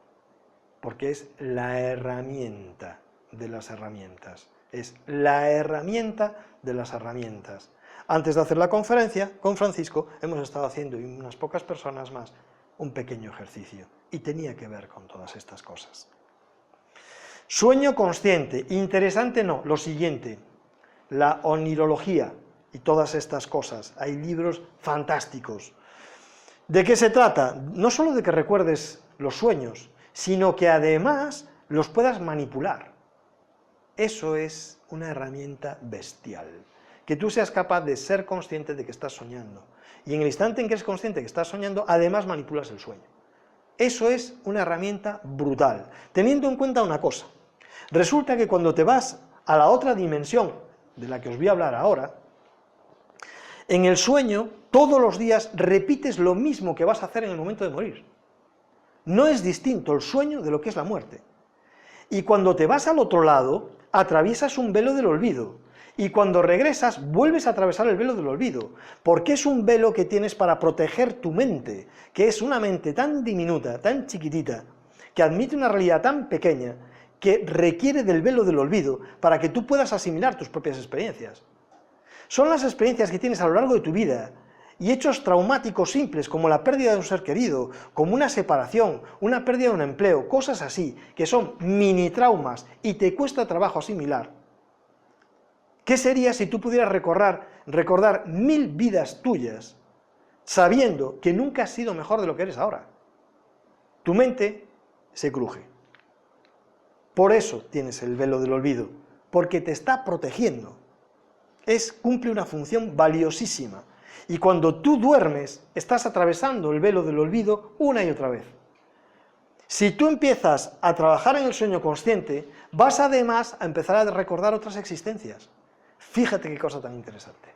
porque es la herramienta de las herramientas. Es la herramienta de las herramientas. Antes de hacer la conferencia con Francisco, hemos estado haciendo, y unas pocas personas más, un pequeño ejercicio, y tenía que ver con todas estas cosas. Sueño consciente, interesante no, lo siguiente, la onirología y todas estas cosas, hay libros fantásticos. ¿De qué se trata? No solo de que recuerdes los sueños, sino que además los puedas manipular. Eso es una herramienta bestial, que tú seas capaz de ser consciente de que estás soñando, y en el instante en que eres consciente de que estás soñando, además manipulas el sueño. Eso es una herramienta brutal, teniendo en cuenta una cosa. Resulta que cuando te vas a la otra dimensión, de la que os voy a hablar ahora, en el sueño, todos los días repites lo mismo que vas a hacer en el momento de morir. No es distinto el sueño de lo que es la muerte. Y cuando te vas al otro lado, atraviesas un velo del olvido. Y cuando regresas, vuelves a atravesar el velo del olvido. Porque es un velo que tienes para proteger tu mente, que es una mente tan diminuta, tan chiquitita, que admite una realidad tan pequeña, que requiere del velo del olvido para que tú puedas asimilar tus propias experiencias. Son las experiencias que tienes a lo largo de tu vida, y hechos traumáticos simples, como la pérdida de un ser querido, como una separación, una pérdida de un empleo, cosas así, que son mini traumas y te cuesta trabajo asimilar. ¿Qué sería si tú pudieras recordar 1000 vidas tuyas, sabiendo que nunca has sido mejor de lo que eres ahora? Tu mente se cruje. Por eso tienes el velo del olvido, porque te está protegiendo. Cumple una función valiosísima. Y cuando tú duermes, estás atravesando el velo del olvido una y otra vez. Si tú empiezas a trabajar en el sueño consciente, vas además a empezar a recordar otras existencias. Fíjate qué cosa tan interesante,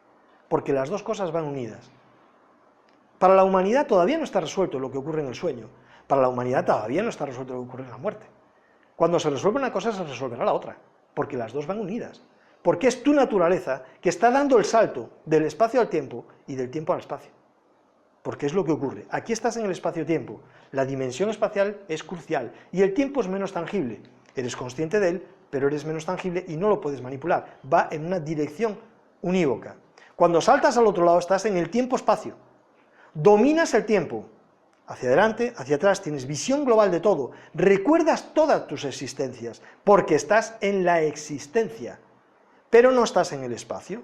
porque las dos cosas van unidas. Para la humanidad todavía no está resuelto lo que ocurre en el sueño, para la humanidad todavía no está resuelto lo que ocurre en la muerte. Cuando se resuelve una cosa, se resolverá la otra, porque las dos van unidas. Porque es tu naturaleza que está dando el salto del espacio al tiempo y del tiempo al espacio. Porque es lo que ocurre. Aquí estás en el espacio-tiempo, la dimensión espacial es crucial y el tiempo es menos tangible. Eres consciente de él, pero eres menos tangible y no lo puedes manipular. Va en una dirección unívoca. Cuando saltas al otro lado estás en el tiempo-espacio. Dominas el tiempo. Hacia adelante, hacia atrás, tienes visión global de todo. Recuerdas todas tus existencias, porque estás en la existencia. Pero no estás en el espacio.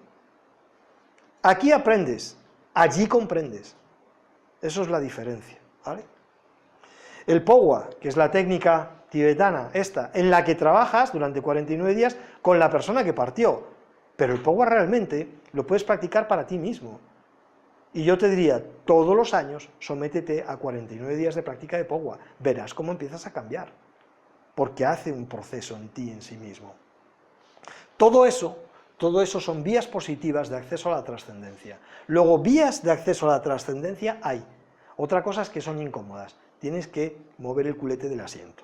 Aquí aprendes, allí comprendes. Eso es la diferencia, ¿vale? El Powa, que es la técnica tibetana, en la que trabajas durante 49 días con la persona que partió, pero el Powa realmente lo puedes practicar para ti mismo. Y yo te diría, todos los años, sométete a 49 días de práctica de Powa, verás cómo empiezas a cambiar, porque hace un proceso en ti en sí mismo. Todo eso son vías positivas de acceso a la trascendencia. Luego, vías de acceso a la trascendencia hay. Otra cosa es que son incómodas. Tienes que mover el culete del asiento.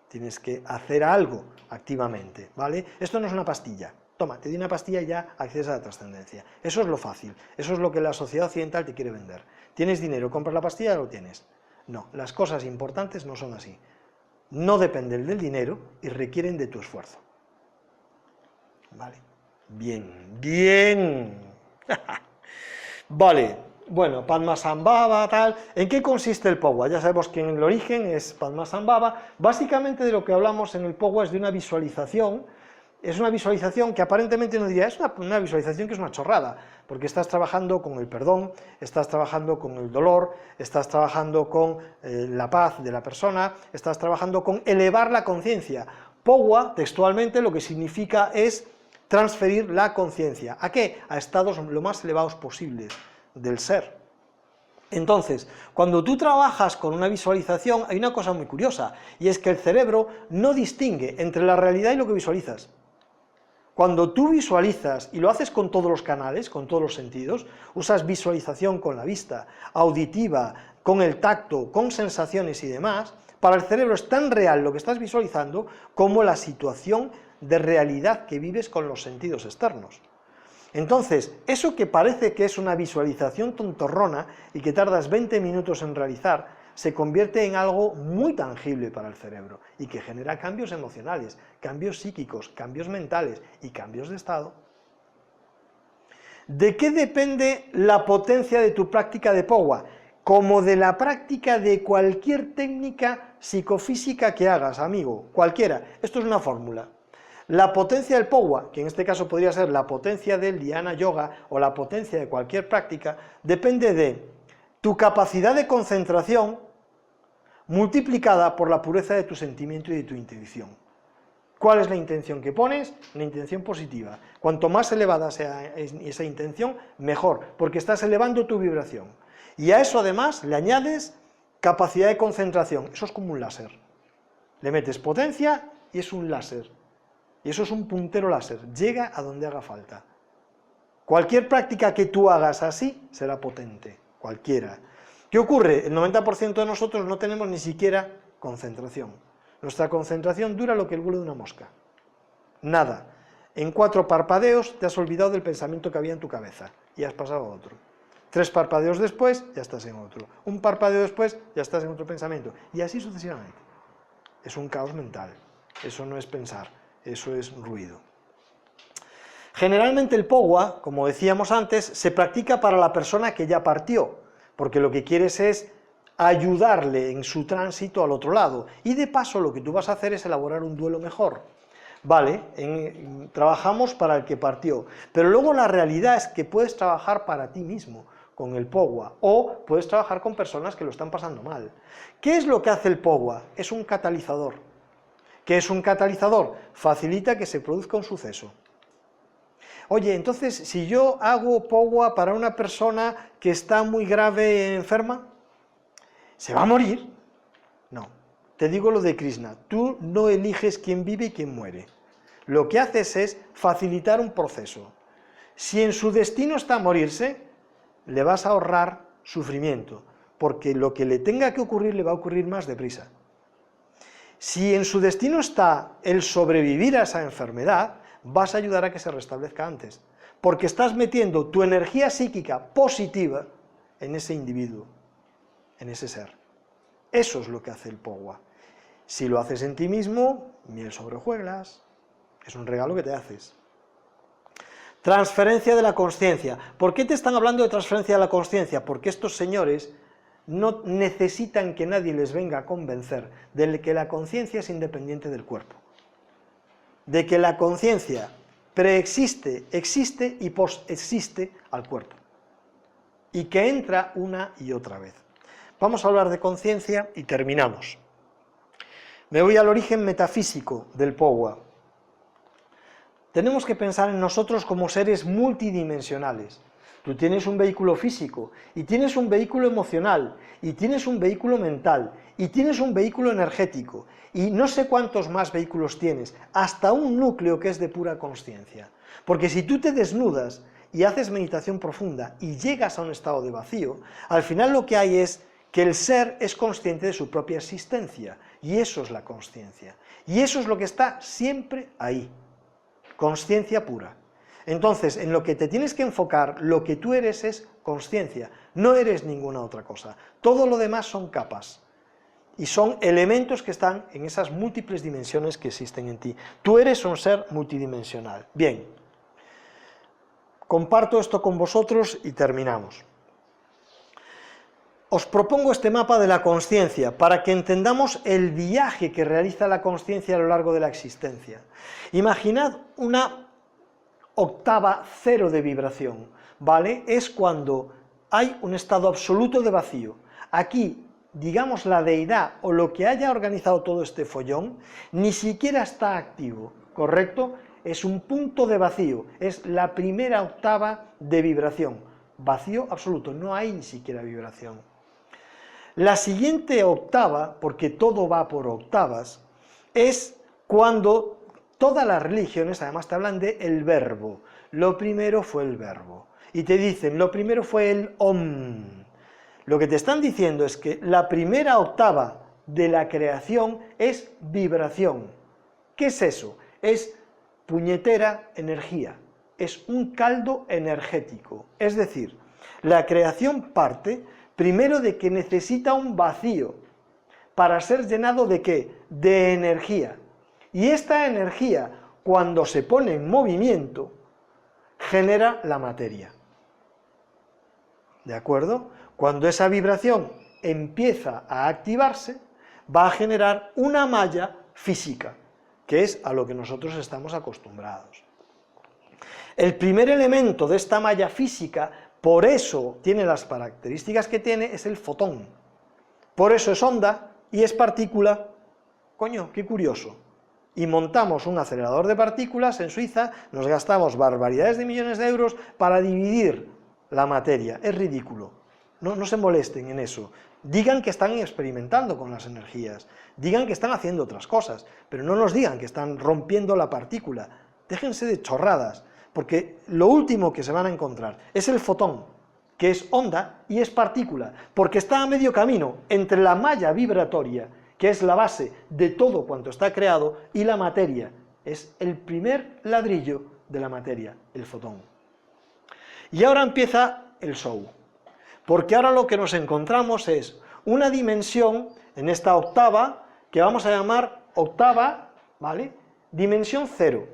tienes que hacer algo activamente, ¿vale? Esto no es una pastilla. Toma, te di una pastilla y ya accedes a la trascendencia. Eso es lo fácil, eso es lo que la sociedad occidental te quiere vender. Tienes dinero, compras la pastilla y lo tienes. No, las cosas importantes no son así. No dependen del dinero y requieren de tu esfuerzo. ¿Vale? Bien, bien. Vale, bueno, Padmasambhava, tal. ¿En qué consiste el Pogwa? Ya sabemos que en el origen es Padmasambhava. Básicamente de lo que hablamos en el Pogwa es de una visualización. Es una visualización que aparentemente uno diría, es una visualización que es una chorrada, porque estás trabajando con el perdón, estás trabajando con el dolor, estás trabajando con la paz de la persona, estás trabajando con elevar la conciencia. Pogwa, textualmente, lo que significa es transferir la conciencia. ¿A qué? A estados lo más elevados posibles del ser. Entonces, cuando tú trabajas con una visualización, hay una cosa muy curiosa, y es que el cerebro no distingue entre la realidad y lo que visualizas. Cuando tú visualizas, y lo haces con todos los canales, con todos los sentidos, usas visualización con la vista, auditiva, con el tacto, con sensaciones y demás, para el cerebro es tan real lo que estás visualizando como la situación de realidad que vives con los sentidos externos. Entonces, eso que parece que es una visualización tontorrona y que tardas 20 minutos en realizar, se convierte en algo muy tangible para el cerebro y que genera cambios emocionales, cambios psíquicos, cambios mentales y cambios de estado. ¿De qué depende la potencia de tu práctica de Pogwa? Como de la práctica de cualquier técnica psicofísica que hagas, amigo, cualquiera. Esto es una fórmula. La potencia del Pogwa, que en este caso podría ser la potencia del Dhyana Yoga o la potencia de cualquier práctica, depende de tu capacidad de concentración multiplicada por la pureza de tu sentimiento y de tu intención. ¿Cuál es la intención que pones? Una intención positiva. Cuanto más elevada sea esa intención, mejor, porque estás elevando tu vibración. Y a eso además le añades capacidad de concentración. Eso es como un láser. Le metes potencia y es un láser. Y eso es un puntero láser. Llega a donde haga falta. Cualquier práctica que tú hagas así será potente. Cualquiera. ¿Qué ocurre? El 90% de nosotros no tenemos ni siquiera concentración. Nuestra concentración dura lo que el vuelo de una mosca. Nada. En 4 parpadeos te has olvidado del pensamiento que había en tu cabeza y has pasado a otro. 3 parpadeos después ya estás en otro. Un parpadeo después ya estás en otro pensamiento. Y así sucesivamente. Es un caos mental. Eso no es pensar, eso es ruido. Generalmente el Pogwa, como decíamos antes, se practica para la persona que ya partió, porque lo que quieres es ayudarle en su tránsito al otro lado, y de paso lo que tú vas a hacer es elaborar un duelo mejor. Vale, trabajamos para el que partió, pero luego la realidad es que puedes trabajar para ti mismo con el Pogwa, o puedes trabajar con personas que lo están pasando mal. ¿Qué es lo que hace el Pogwa? Es un catalizador. ¿Qué es un catalizador? Facilita que se produzca un suceso. Oye, entonces, si yo hago Pogwa para una persona que está muy grave enferma, ¿se va a morir? No. Te digo lo de Krishna, tú no eliges quién vive y quién muere. Lo que haces es facilitar un proceso. Si en su destino está morirse, le vas a ahorrar sufrimiento, porque lo que le tenga que ocurrir le va a ocurrir más deprisa. Si en su destino está el sobrevivir a esa enfermedad, vas a ayudar a que se restablezca antes, porque estás metiendo tu energía psíquica positiva en ese individuo, en ese ser. Eso es lo que hace el Pogwa. Si lo haces en ti mismo, miel sobre hojuelas, es un regalo que te haces. Transferencia de la consciencia. ¿Por qué te están hablando de transferencia de la consciencia? Porque estos señores no necesitan que nadie les venga a convencer de que la conciencia es independiente del cuerpo, de que la conciencia preexiste, existe y posexiste al cuerpo, y que entra una y otra vez. Vamos a hablar de conciencia y terminamos. Me voy al origen metafísico del Pogwa. Tenemos que pensar en nosotros como seres multidimensionales. Tú tienes un vehículo físico, y tienes un vehículo emocional, y tienes un vehículo mental, y tienes un vehículo energético, y no sé cuántos más vehículos tienes, hasta un núcleo que es de pura consciencia. Porque si tú te desnudas y haces meditación profunda y llegas a un estado de vacío, al final lo que hay es que el ser es consciente de su propia existencia, y eso es la consciencia. Y eso es lo que está siempre ahí, consciencia pura. Entonces, en lo que te tienes que enfocar, lo que tú eres es consciencia, no eres ninguna otra cosa. Todo lo demás son capas, y son elementos que están en esas múltiples dimensiones que existen en ti. Tú eres un ser multidimensional. Bien, comparto esto con vosotros y terminamos. Os propongo este mapa de la consciencia para que entendamos el viaje que realiza la consciencia a lo largo de la existencia. Imaginad una octava cero de vibración, ¿vale? Es cuando hay un estado absoluto de vacío. Aquí, digamos, la deidad o lo que haya organizado todo este follón, ni siquiera está activo, ¿correcto? Es un punto de vacío, es la primera octava de vibración. Vacío absoluto, no hay ni siquiera vibración. La siguiente octava, porque todo va por octavas, es cuando todas las religiones, además te hablan de el verbo. Lo primero fue el verbo. Y te dicen, lo primero fue el Om. Lo que te están diciendo es que la primera octava de la creación es vibración. ¿Qué es eso? Es puñetera energía. Es un caldo energético. Es decir, la creación parte primero de que necesita un vacío para ser llenado ¿de qué? De energía. Y esta energía, cuando se pone en movimiento, genera la materia. ¿De acuerdo? Cuando esa vibración empieza a activarse, va a generar una malla física, que es a lo que nosotros estamos acostumbrados. El primer elemento de esta malla física, por eso tiene las características que tiene, es el fotón. Por eso es onda y es partícula. Coño, qué curioso. Y montamos un acelerador de partículas en Suiza, nos gastamos barbaridades de millones de euros para dividir la materia. Es ridículo. No se molesten en eso. Digan que están experimentando con las energías, digan que están haciendo otras cosas, pero no nos digan que están rompiendo la partícula. Déjense de chorradas, porque lo último que se van a encontrar es el fotón, que es onda y es partícula, porque está a medio camino entre la malla vibratoria, que es la base de todo cuanto está creado, y la materia, es el primer ladrillo de la materia, el fotón. Y ahora empieza el show, porque ahora lo que nos encontramos es una dimensión en esta octava, que vamos a llamar octava, ¿vale? Dimensión 0.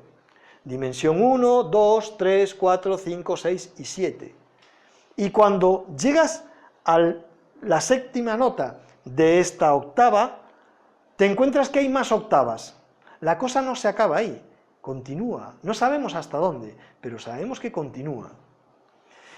Dimensión 1, 2, 3, 4, 5, 6 y 7. Y cuando llegas a la séptima nota de esta octava, te encuentras que hay más octavas. La cosa no se acaba ahí, continúa. No sabemos hasta dónde, pero sabemos que continúa.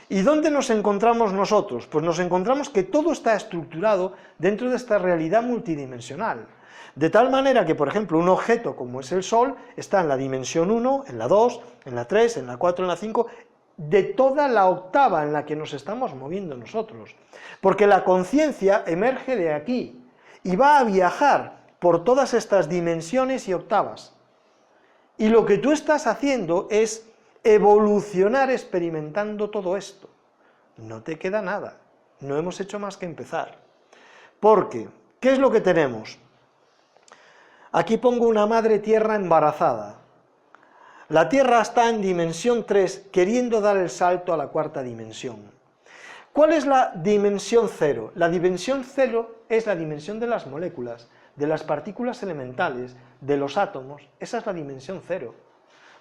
¿Y dónde nos encontramos nosotros? Pues nos encontramos que todo está estructurado dentro de esta realidad multidimensional. De tal manera que, por ejemplo, un objeto como es el Sol está en la dimensión 1, en la 2, en la 3, en la 4, en la 5, de toda la octava en la que nos estamos moviendo nosotros. Porque la conciencia emerge de aquí y va a viajar por todas estas dimensiones y octavas. Y lo que tú estás haciendo es evolucionar experimentando todo esto. No te queda nada, no hemos hecho más que empezar. Porque, ¿qué es lo que tenemos? Aquí pongo una madre tierra embarazada. La Tierra está en dimensión 3, queriendo dar el salto a la cuarta dimensión. ¿Cuál es la dimensión 0? La dimensión 0 es la dimensión de las moléculas, de las partículas elementales, de los átomos. Esa es la dimensión 0,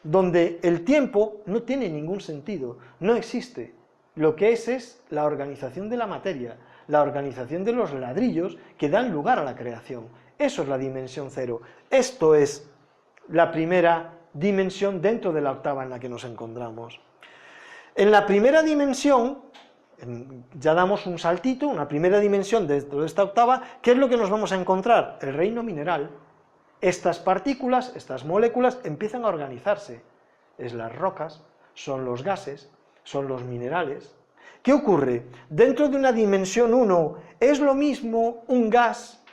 donde el tiempo no tiene ningún sentido, no existe. Lo que es la organización de la materia, la organización de los ladrillos que dan lugar a la creación. Eso es la dimensión 0. Esto es la primera dimensión dentro de la octava en la que nos encontramos. En la primera dimensión, ya damos un saltito, una primera dimensión dentro de esta octava, ¿qué es lo que nos vamos a encontrar? El reino mineral. Estas partículas, estas moléculas, empiezan a organizarse. Es las rocas, son los gases, son los minerales. ¿Qué ocurre? Dentro de una dimensión 1, ¿es lo mismo un gas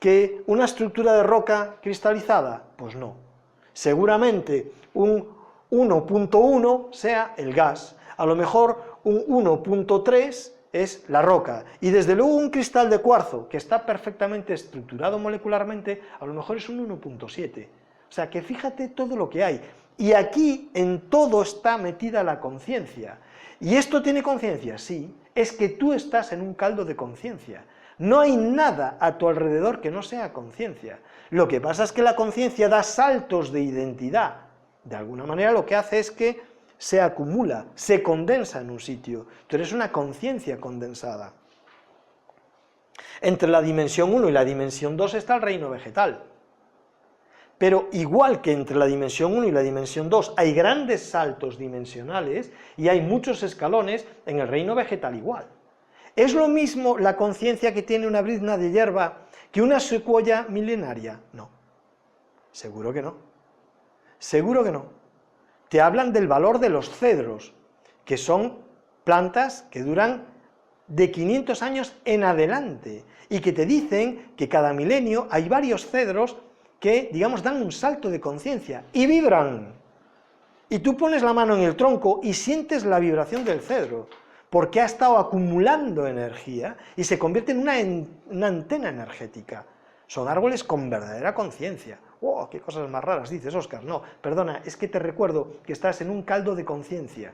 que una estructura de roca cristalizada? Pues no. Seguramente un 1.1 sea el gas, a lo mejor un 1.3 es la roca, y desde luego un cristal de cuarzo que está perfectamente estructurado molecularmente, a lo mejor es un 1.7. O sea que fíjate todo lo que hay. Y aquí en todo está metida la conciencia. ¿Y esto tiene conciencia? Sí, es que tú estás en un caldo de conciencia. No hay nada a tu alrededor que no sea conciencia. Lo que pasa es que la conciencia da saltos de identidad. De alguna manera lo que hace es que se acumula, se condensa en un sitio. Tú eres una conciencia condensada. Entre la dimensión 1 y la dimensión 2 está el reino vegetal. Pero igual que entre la dimensión 1 y la dimensión 2 hay grandes saltos dimensionales y hay muchos escalones, en el reino vegetal igual. ¿Es lo mismo la conciencia que tiene una brizna de hierba que una secuoya milenaria? No. Seguro que no. Seguro que no. Te hablan del valor de los cedros, que son plantas que duran de 500 años en adelante, y que te dicen que cada milenio hay varios cedros que, digamos, dan un salto de conciencia, y vibran. Y tú pones la mano en el tronco y sientes la vibración del cedro, porque ha estado acumulando energía y se convierte en una antena energética. Son árboles con verdadera conciencia. ¡Oh, qué cosas más raras dices, Óscar! No, perdona, es que te recuerdo que estás en un caldo de conciencia,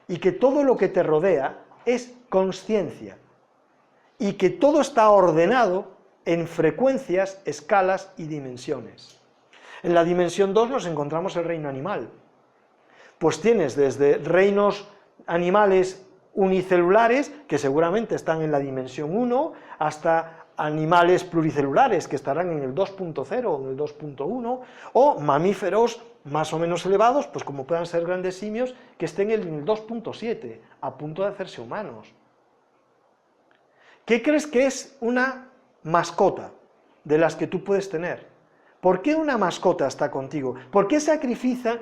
y que todo lo que te rodea es consciencia, y que todo está ordenado en frecuencias, escalas y dimensiones. En la dimensión 2 nos encontramos el reino animal. Pues tienes desde reinos animales unicelulares, que seguramente están en la dimensión 1, hasta animales pluricelulares, que estarán en el 2.0 o en el 2.1, o mamíferos más o menos elevados, pues como puedan ser grandes simios, que estén en el 2.7, a punto de hacerse humanos. ¿Qué crees que es una mascota de las que tú puedes tener? ¿Por qué una mascota está contigo? ¿Por qué sacrifica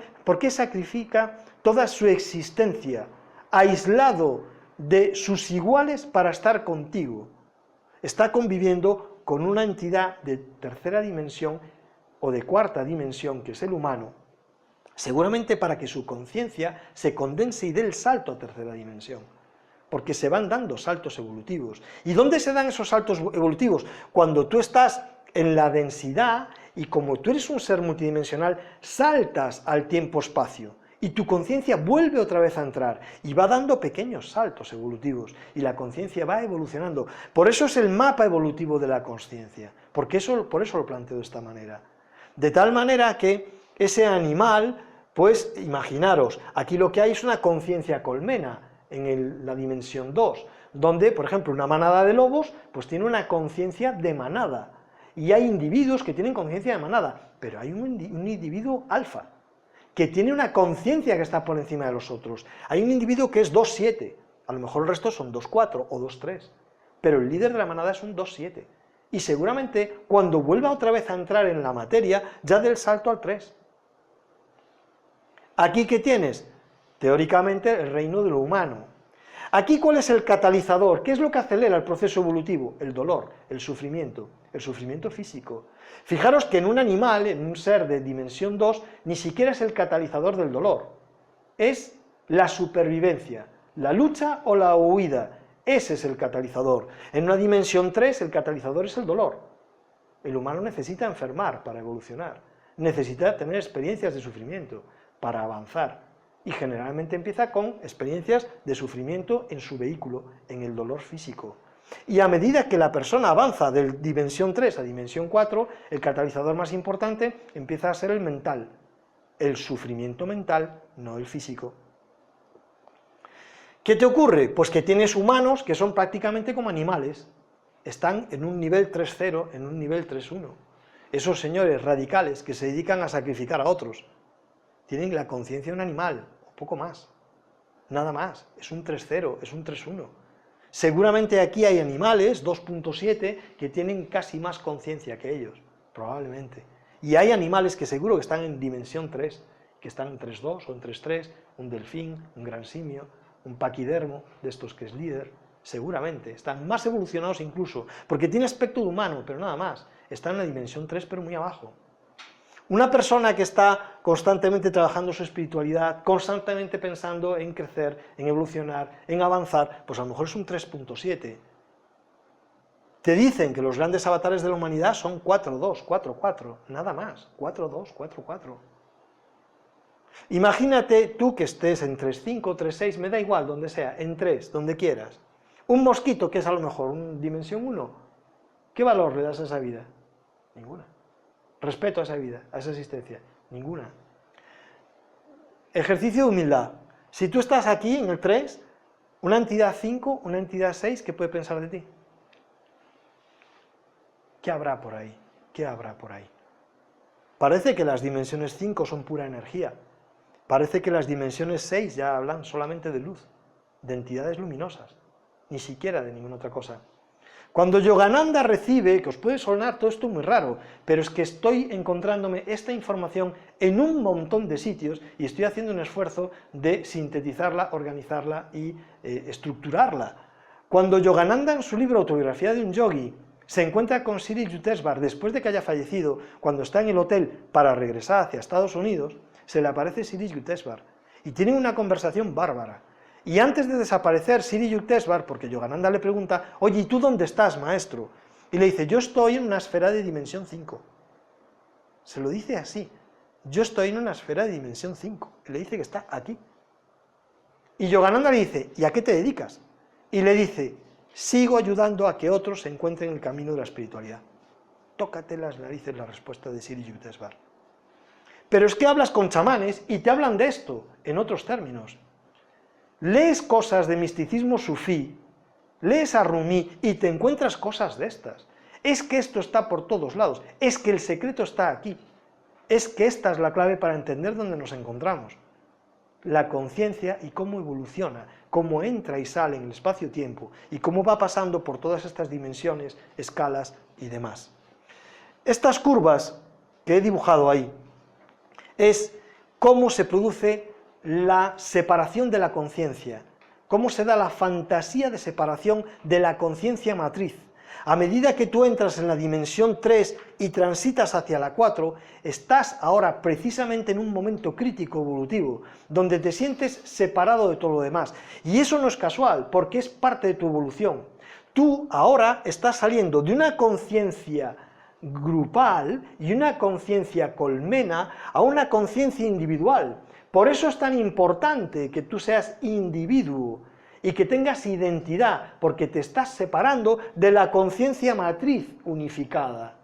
toda su existencia, aislado de sus iguales para estar contigo? Está conviviendo con una entidad de tercera dimensión o de cuarta dimensión, que es el humano, seguramente para que su conciencia se condense y dé el salto a tercera dimensión, porque se van dando saltos evolutivos. ¿Y dónde se dan esos saltos evolutivos? Cuando tú estás en la densidad y como tú eres un ser multidimensional, saltas al tiempo-espacio y tu conciencia vuelve otra vez a entrar y va dando pequeños saltos evolutivos y la conciencia va evolucionando. Por eso es el mapa evolutivo de la consciencia, por eso lo planteo de esta manera. De tal manera que ese animal, pues imaginaros, aquí lo que hay es una conciencia colmena en la dimensión 2, donde, por ejemplo, una manada de lobos, pues tiene una conciencia de manada, y hay individuos que tienen conciencia de manada, pero hay un individuo alfa, que tiene una conciencia que está por encima de los otros. Hay un individuo que es 2.7, a lo mejor el resto son 2.4 o 2.3, pero el líder de la manada es un 2.7, y seguramente cuando vuelva otra vez a entrar en la materia, ya dé el salto al 3. ¿Aquí qué tienes? Teóricamente el reino de lo humano. Aquí, ¿cuál es el catalizador? ¿Qué es lo que acelera el proceso evolutivo? El dolor, el sufrimiento físico. Fijaros que en un animal, en un ser de dimensión 2, ni siquiera es el catalizador del dolor, es la supervivencia, la lucha o la huida, ese es el catalizador. En una dimensión 3 el catalizador es el dolor. El humano necesita enfermar para evolucionar, necesita tener experiencias de sufrimiento para avanzar, y generalmente empieza con experiencias de sufrimiento en su vehículo, en el dolor físico. Y a medida que la persona avanza de dimensión 3 a dimensión 4, el catalizador más importante empieza a ser el mental, el sufrimiento mental, no el físico. ¿Qué te ocurre? Pues que tienes humanos que son prácticamente como animales, están en un nivel 3.0, en un nivel 3.1. Esos señores radicales que se dedican a sacrificar a otros, tienen la conciencia de un animal, o poco más, nada más, es un 3.0, es un 3.1. Seguramente aquí hay animales, 2.7, que tienen casi más conciencia que ellos, probablemente. Y hay animales que seguro que están en dimensión 3, que están en 3.2 o en 3.3, un delfín, un gran simio, un paquidermo, de estos que es líder, seguramente, están más evolucionados incluso, porque tiene aspecto de humano, pero nada más, está en la dimensión 3 pero muy abajo. Una persona que está constantemente trabajando su espiritualidad, constantemente pensando en crecer, en evolucionar, en avanzar, pues a lo mejor es un 3.7. Te dicen que los grandes avatares de la humanidad son 4.2, 4.4, nada más, 4.2, 4.4. Imagínate tú que estés en 3.5, 3.6, me da igual, donde sea, en 3, donde quieras. Un mosquito, que es a lo mejor una dimensión 1, ¿qué valor le das a esa vida? Ninguna. Respeto a esa vida, a esa existencia, ninguna. Ejercicio de humildad. Si tú estás aquí en el 3, una entidad 5, una entidad 6, ¿qué puede pensar de ti? ¿Qué habrá por ahí? ¿Qué habrá por ahí? Parece que las dimensiones 5 son pura energía. Parece que las dimensiones 6 ya hablan solamente de luz, de entidades luminosas, ni siquiera de ninguna otra cosa. Cuando Yogananda recibe, que os puede sonar todo esto muy raro, pero es que estoy encontrándome esta información en un montón de sitios y estoy haciendo un esfuerzo de sintetizarla, organizarla y estructurarla. Cuando Yogananda en su libro Autobiografía de un Yogi se encuentra con Sri Yukteswar después de que haya fallecido, cuando está en el hotel para regresar hacia Estados Unidos, se le aparece Sri Yukteswar y tienen una conversación bárbara. Y antes de desaparecer Sri Yukteswar, porque Yogananda le pregunta, oye, ¿y tú dónde estás, maestro? Y le dice, yo estoy en una esfera de dimensión 5. Se lo dice así, yo estoy en una esfera de dimensión 5. Y le dice que está aquí. Y Yogananda le dice, ¿y a qué te dedicas? Y le dice, sigo ayudando a que otros se encuentren el camino de la espiritualidad. Tócate las narices la respuesta de Sri Yukteswar. Pero es que hablas con chamanes y te hablan de esto, en otros términos. Lees cosas de misticismo sufí, lees a Rumi y te encuentras cosas de estas. Es que esto está por todos lados, es que el secreto está aquí. Es que esta es la clave para entender dónde nos encontramos. La conciencia y cómo evoluciona, cómo entra y sale en el espacio-tiempo y cómo va pasando por todas estas dimensiones, escalas y demás. Estas curvas que he dibujado ahí es cómo se produce la separación de la conciencia, cómo se da la fantasía de separación de la conciencia matriz. A medida que tú entras en la dimensión 3 y transitas hacia la 4, estás ahora precisamente en un momento crítico evolutivo, donde te sientes separado de todo lo demás. Y eso no es casual, porque es parte de tu evolución. Tú ahora estás saliendo de una conciencia grupal y una conciencia colmena a una conciencia individual. Por eso es tan importante que tú seas individuo y que tengas identidad, porque te estás separando de la conciencia matriz unificada.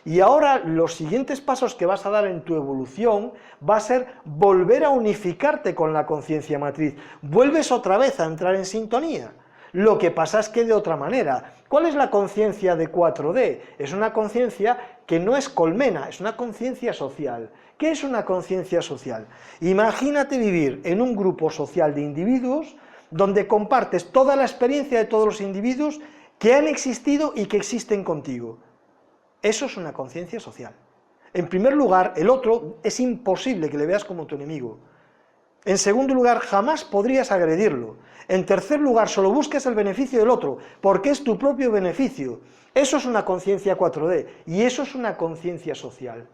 Y ahora los siguientes pasos que vas a dar en tu evolución va a ser volver a unificarte con la conciencia matriz. Vuelves otra vez a entrar en sintonía. Lo que pasa es que de otra manera. ¿Cuál es la conciencia de 4D? Es una conciencia que no es colmena, es una conciencia social. ¿Qué es una conciencia social? Imagínate vivir en un grupo social de individuos donde compartes toda la experiencia de todos los individuos que han existido y que existen contigo. Eso es una conciencia social. En primer lugar, el otro es imposible que le veas como tu enemigo. En segundo lugar, jamás podrías agredirlo. En tercer lugar, solo busques el beneficio del otro, porque es tu propio beneficio. Eso es una conciencia 4D, y eso es una conciencia social.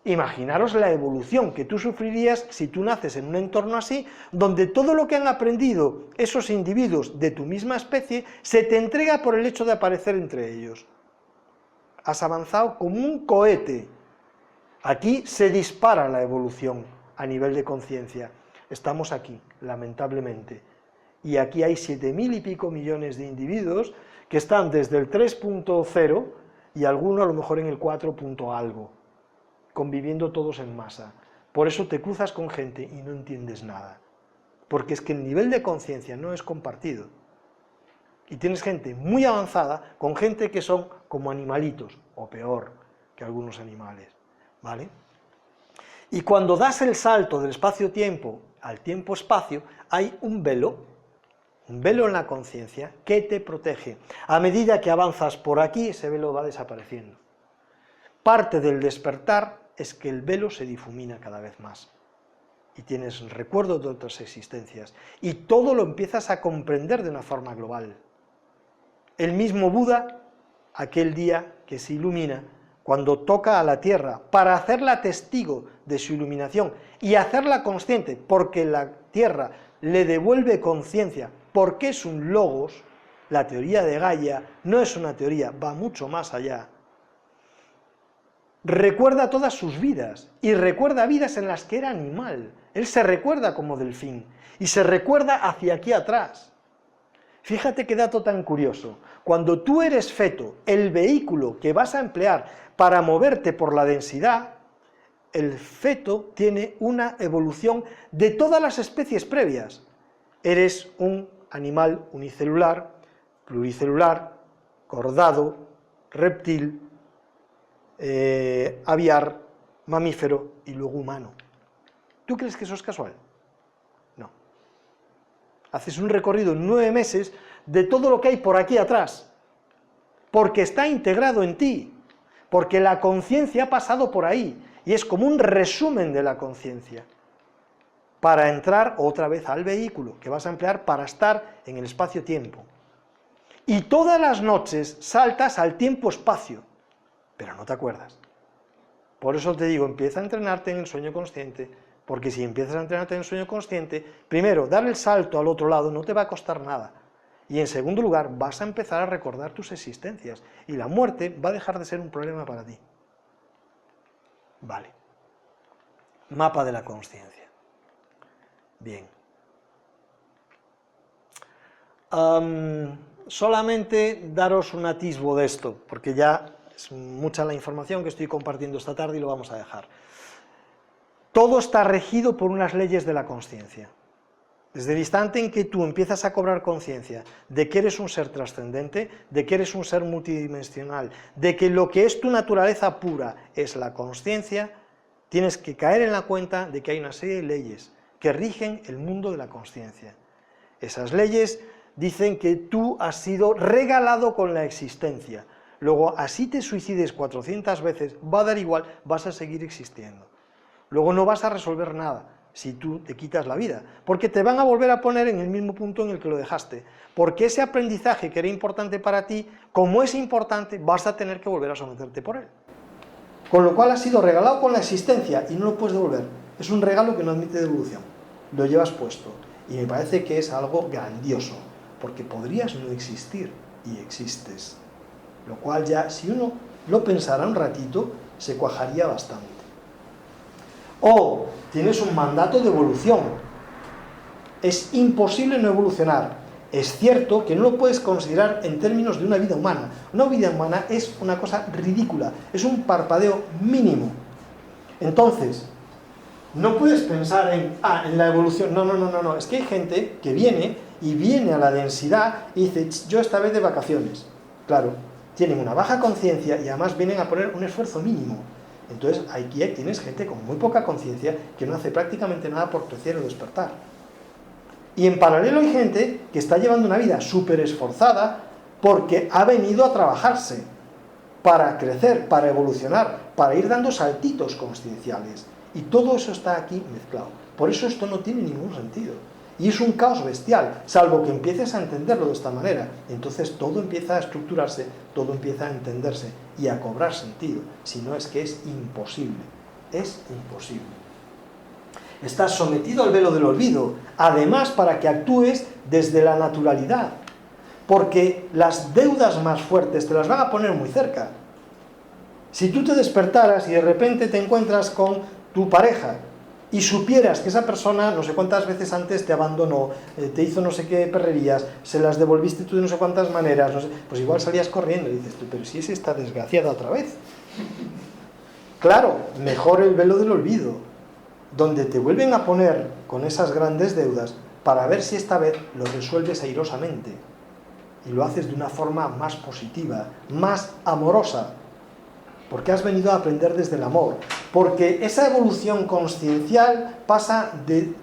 Imaginaros la evolución que tú sufrirías si tú naces en un entorno así, donde todo lo que han aprendido esos individuos de tu misma especie se te entrega por el hecho de aparecer entre ellos. Has avanzado como un cohete. Aquí se dispara la evolución a nivel de conciencia. Estamos aquí, lamentablemente. Y aquí hay 7.000 y pico millones de individuos que están desde el 3.0 y algunos a lo mejor en el 4. algo, conviviendo todos en masa. Por eso te cruzas con gente y no entiendes nada. Porque es que el nivel de conciencia no es compartido. Y tienes gente muy avanzada con gente que son como animalitos, o peor que algunos animales, ¿vale? Y cuando das el salto del espacio-tiempo al tiempo-espacio, hay un velo en la conciencia que te protege. A medida que avanzas por aquí, ese velo va desapareciendo. Parte del despertar es que el velo se difumina cada vez más. Y tienes recuerdos de otras existencias. Y todo lo empiezas a comprender de una forma global. El mismo Buda, aquel día que se ilumina, cuando toca a la tierra, para hacerla testigo de su iluminación y hacerla consciente, porque la tierra le devuelve conciencia, porque es un logos, la teoría de Gaia no es una teoría, va mucho más allá. Recuerda todas sus vidas, y recuerda vidas en las que era animal. Él se recuerda como delfín, y se recuerda hacia aquí atrás. Fíjate qué dato tan curioso. Cuando tú eres feto, el vehículo que vas a emplear para moverte por la densidad, el feto tiene una evolución de todas las especies previas. Eres un animal unicelular, pluricelular, cordado, reptil, aviar, mamífero y luego humano. ¿Tú crees que eso es casual? No. Haces un recorrido en 9 meses de todo lo que hay por aquí atrás, porque está integrado en ti, porque la conciencia ha pasado por ahí, y es como un resumen de la conciencia, para entrar otra vez al vehículo que vas a emplear para estar en el espacio-tiempo. Y todas las noches saltas al tiempo-espacio, pero no te acuerdas. Por eso te digo, empieza a entrenarte en el sueño consciente, porque si empiezas a entrenarte en el sueño consciente, primero, dar el salto al otro lado no te va a costar nada, y en segundo lugar, vas a empezar a recordar tus existencias, y la muerte va a dejar de ser un problema para ti. Vale. Mapa de la consciencia. Bien. Solamente daros un atisbo de esto, porque ya es mucha la información que estoy compartiendo esta tarde y lo vamos a dejar. Todo está regido por unas leyes de la consciencia. Desde el instante en que tú empiezas a cobrar conciencia de que eres un ser trascendente, de que eres un ser multidimensional, de que lo que es tu naturaleza pura es la consciencia, tienes que caer en la cuenta de que hay una serie de leyes que rigen el mundo de la consciencia. Esas leyes dicen que tú has sido regalado con la existencia. Luego, así te suicides 400 veces, va a dar igual, vas a seguir existiendo. Luego no vas a resolver nada si tú te quitas la vida, porque te van a volver a poner en el mismo punto en el que lo dejaste, porque ese aprendizaje que era importante para ti, como es importante, vas a tener que volver a someterte por él. Con lo cual has sido regalado con la existencia y no lo puedes devolver. Es un regalo que no admite devolución. Lo llevas puesto. Y me parece que es algo grandioso, porque podrías no existir y existes. Lo cual ya, si uno lo pensara un ratito, se cuajaría bastante. O tienes un mandato de evolución. Es imposible no evolucionar. Es cierto que no lo puedes considerar en términos de una vida humana. Una vida humana es una cosa ridícula, es un parpadeo mínimo. Entonces, no puedes pensar en la evolución. No. Es que hay gente que viene a la densidad y dice, yo esta vez de vacaciones. Claro, tienen una baja conciencia y además vienen a poner un esfuerzo mínimo. Entonces, aquí tienes gente con muy poca conciencia que no hace prácticamente nada por crecer o despertar. Y en paralelo hay gente que está llevando una vida súper esforzada porque ha venido a trabajarse para crecer, para evolucionar, para ir dando saltitos conscienciales. Y todo eso está aquí mezclado. Por eso esto no tiene ningún sentido. Y es un caos bestial, salvo que empieces a entenderlo de esta manera. Entonces todo empieza a estructurarse, todo empieza a entenderse y a cobrar sentido. Si no, es que es imposible. Es imposible. Estás sometido al velo del olvido, además para que actúes desde la naturalidad, porque las deudas más fuertes te las van a poner muy cerca. Si tú te despertaras y de repente te encuentras con tu pareja y supieras que esa persona no sé cuántas veces antes te abandonó, te hizo no sé qué perrerías, se las devolviste tú de no sé cuántas maneras, no sé, pues igual salías corriendo y dices tú, pero si es esta desgraciada otra vez. Claro, mejor el velo del olvido, donde te vuelven a poner con esas grandes deudas para ver si esta vez lo resuelves airosamente y lo haces de una forma más positiva, más amorosa, porque has venido a aprender desde el amor, porque esa evolución consciencial pasa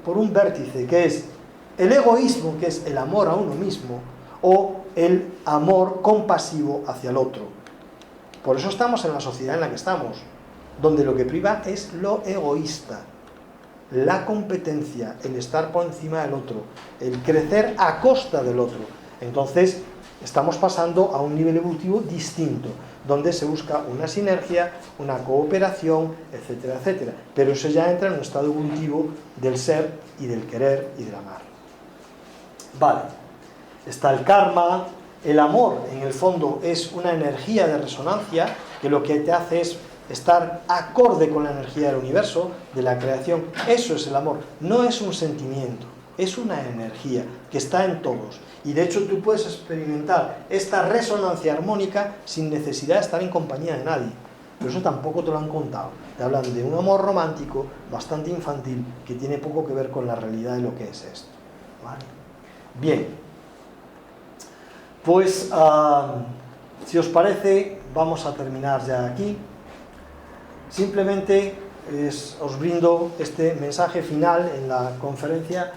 por un vértice, que es el egoísmo, que es el amor a uno mismo, o el amor compasivo hacia el otro. Por eso estamos en la sociedad en la que estamos, donde lo que priva es lo egoísta, la competencia, el estar por encima del otro, el crecer a costa del otro. Entonces, Estamos pasando a un nivel evolutivo distinto, donde se busca una sinergia, una cooperación, etcétera, etcétera. Pero eso ya entra en un estado evolutivo del ser y del querer y del amar. Vale, está el karma. El amor, en el fondo, es una energía de resonancia que lo que te hace es estar acorde con la energía del universo, de la creación. Eso es el amor, no es un sentimiento, es una energía que está en todos. Y de hecho tú puedes experimentar esta resonancia armónica sin necesidad de estar en compañía de nadie. Pero eso tampoco te lo han contado. Te hablan de un amor romántico bastante infantil que tiene poco que ver con la realidad de lo que es esto. ¿Vale? Bien. Pues, si os parece, vamos a terminar ya aquí. Simplemente os brindo este mensaje final en la conferencia,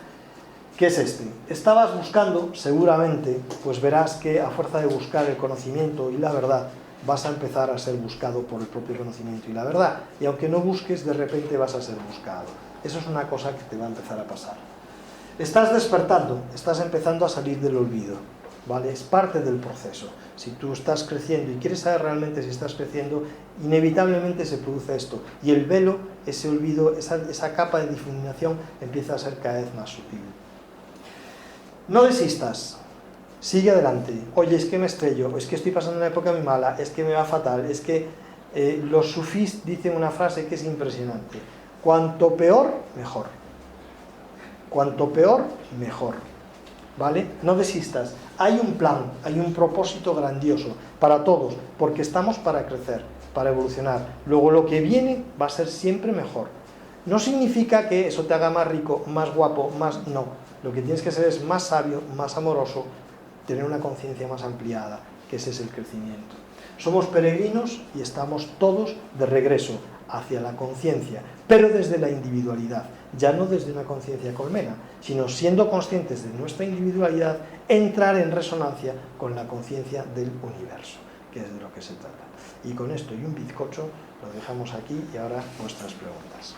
que es este. Estabas buscando, seguramente, pues verás que a fuerza de buscar el conocimiento y la verdad, vas a empezar a ser buscado por el propio conocimiento y la verdad. Y aunque no busques, de repente vas a ser buscado. Eso es una cosa que te va a empezar a pasar. Estás despertando, estás empezando a salir del olvido. ¿Vale? Es parte del proceso. Si tú estás creciendo y quieres saber realmente si estás creciendo, inevitablemente se produce esto. Y el velo, ese olvido, esa capa de difuminación empieza a ser cada vez más sutil. No desistas. Sigue adelante. Oye, es que me estrello, es que estoy pasando una época muy mala, es que me va fatal, es que los sufís dicen una frase que es impresionante. Cuanto peor, mejor. Cuanto peor, mejor. ¿Vale? No desistas. Hay un plan, hay un propósito grandioso para todos, porque estamos para crecer, para evolucionar. Luego lo que viene va a ser siempre mejor. No significa que eso te haga más rico, más guapo, más... No. Lo que tienes que ser es más sabio, más amoroso, tener una conciencia más ampliada, que ese es el crecimiento. Somos peregrinos y estamos todos de regreso hacia la conciencia, pero desde la individualidad, ya no desde una conciencia colmena, sino siendo conscientes de nuestra individualidad, entrar en resonancia con la conciencia del universo, que es de lo que se trata. Y con esto y un bizcocho lo dejamos aquí y ahora nuestras preguntas.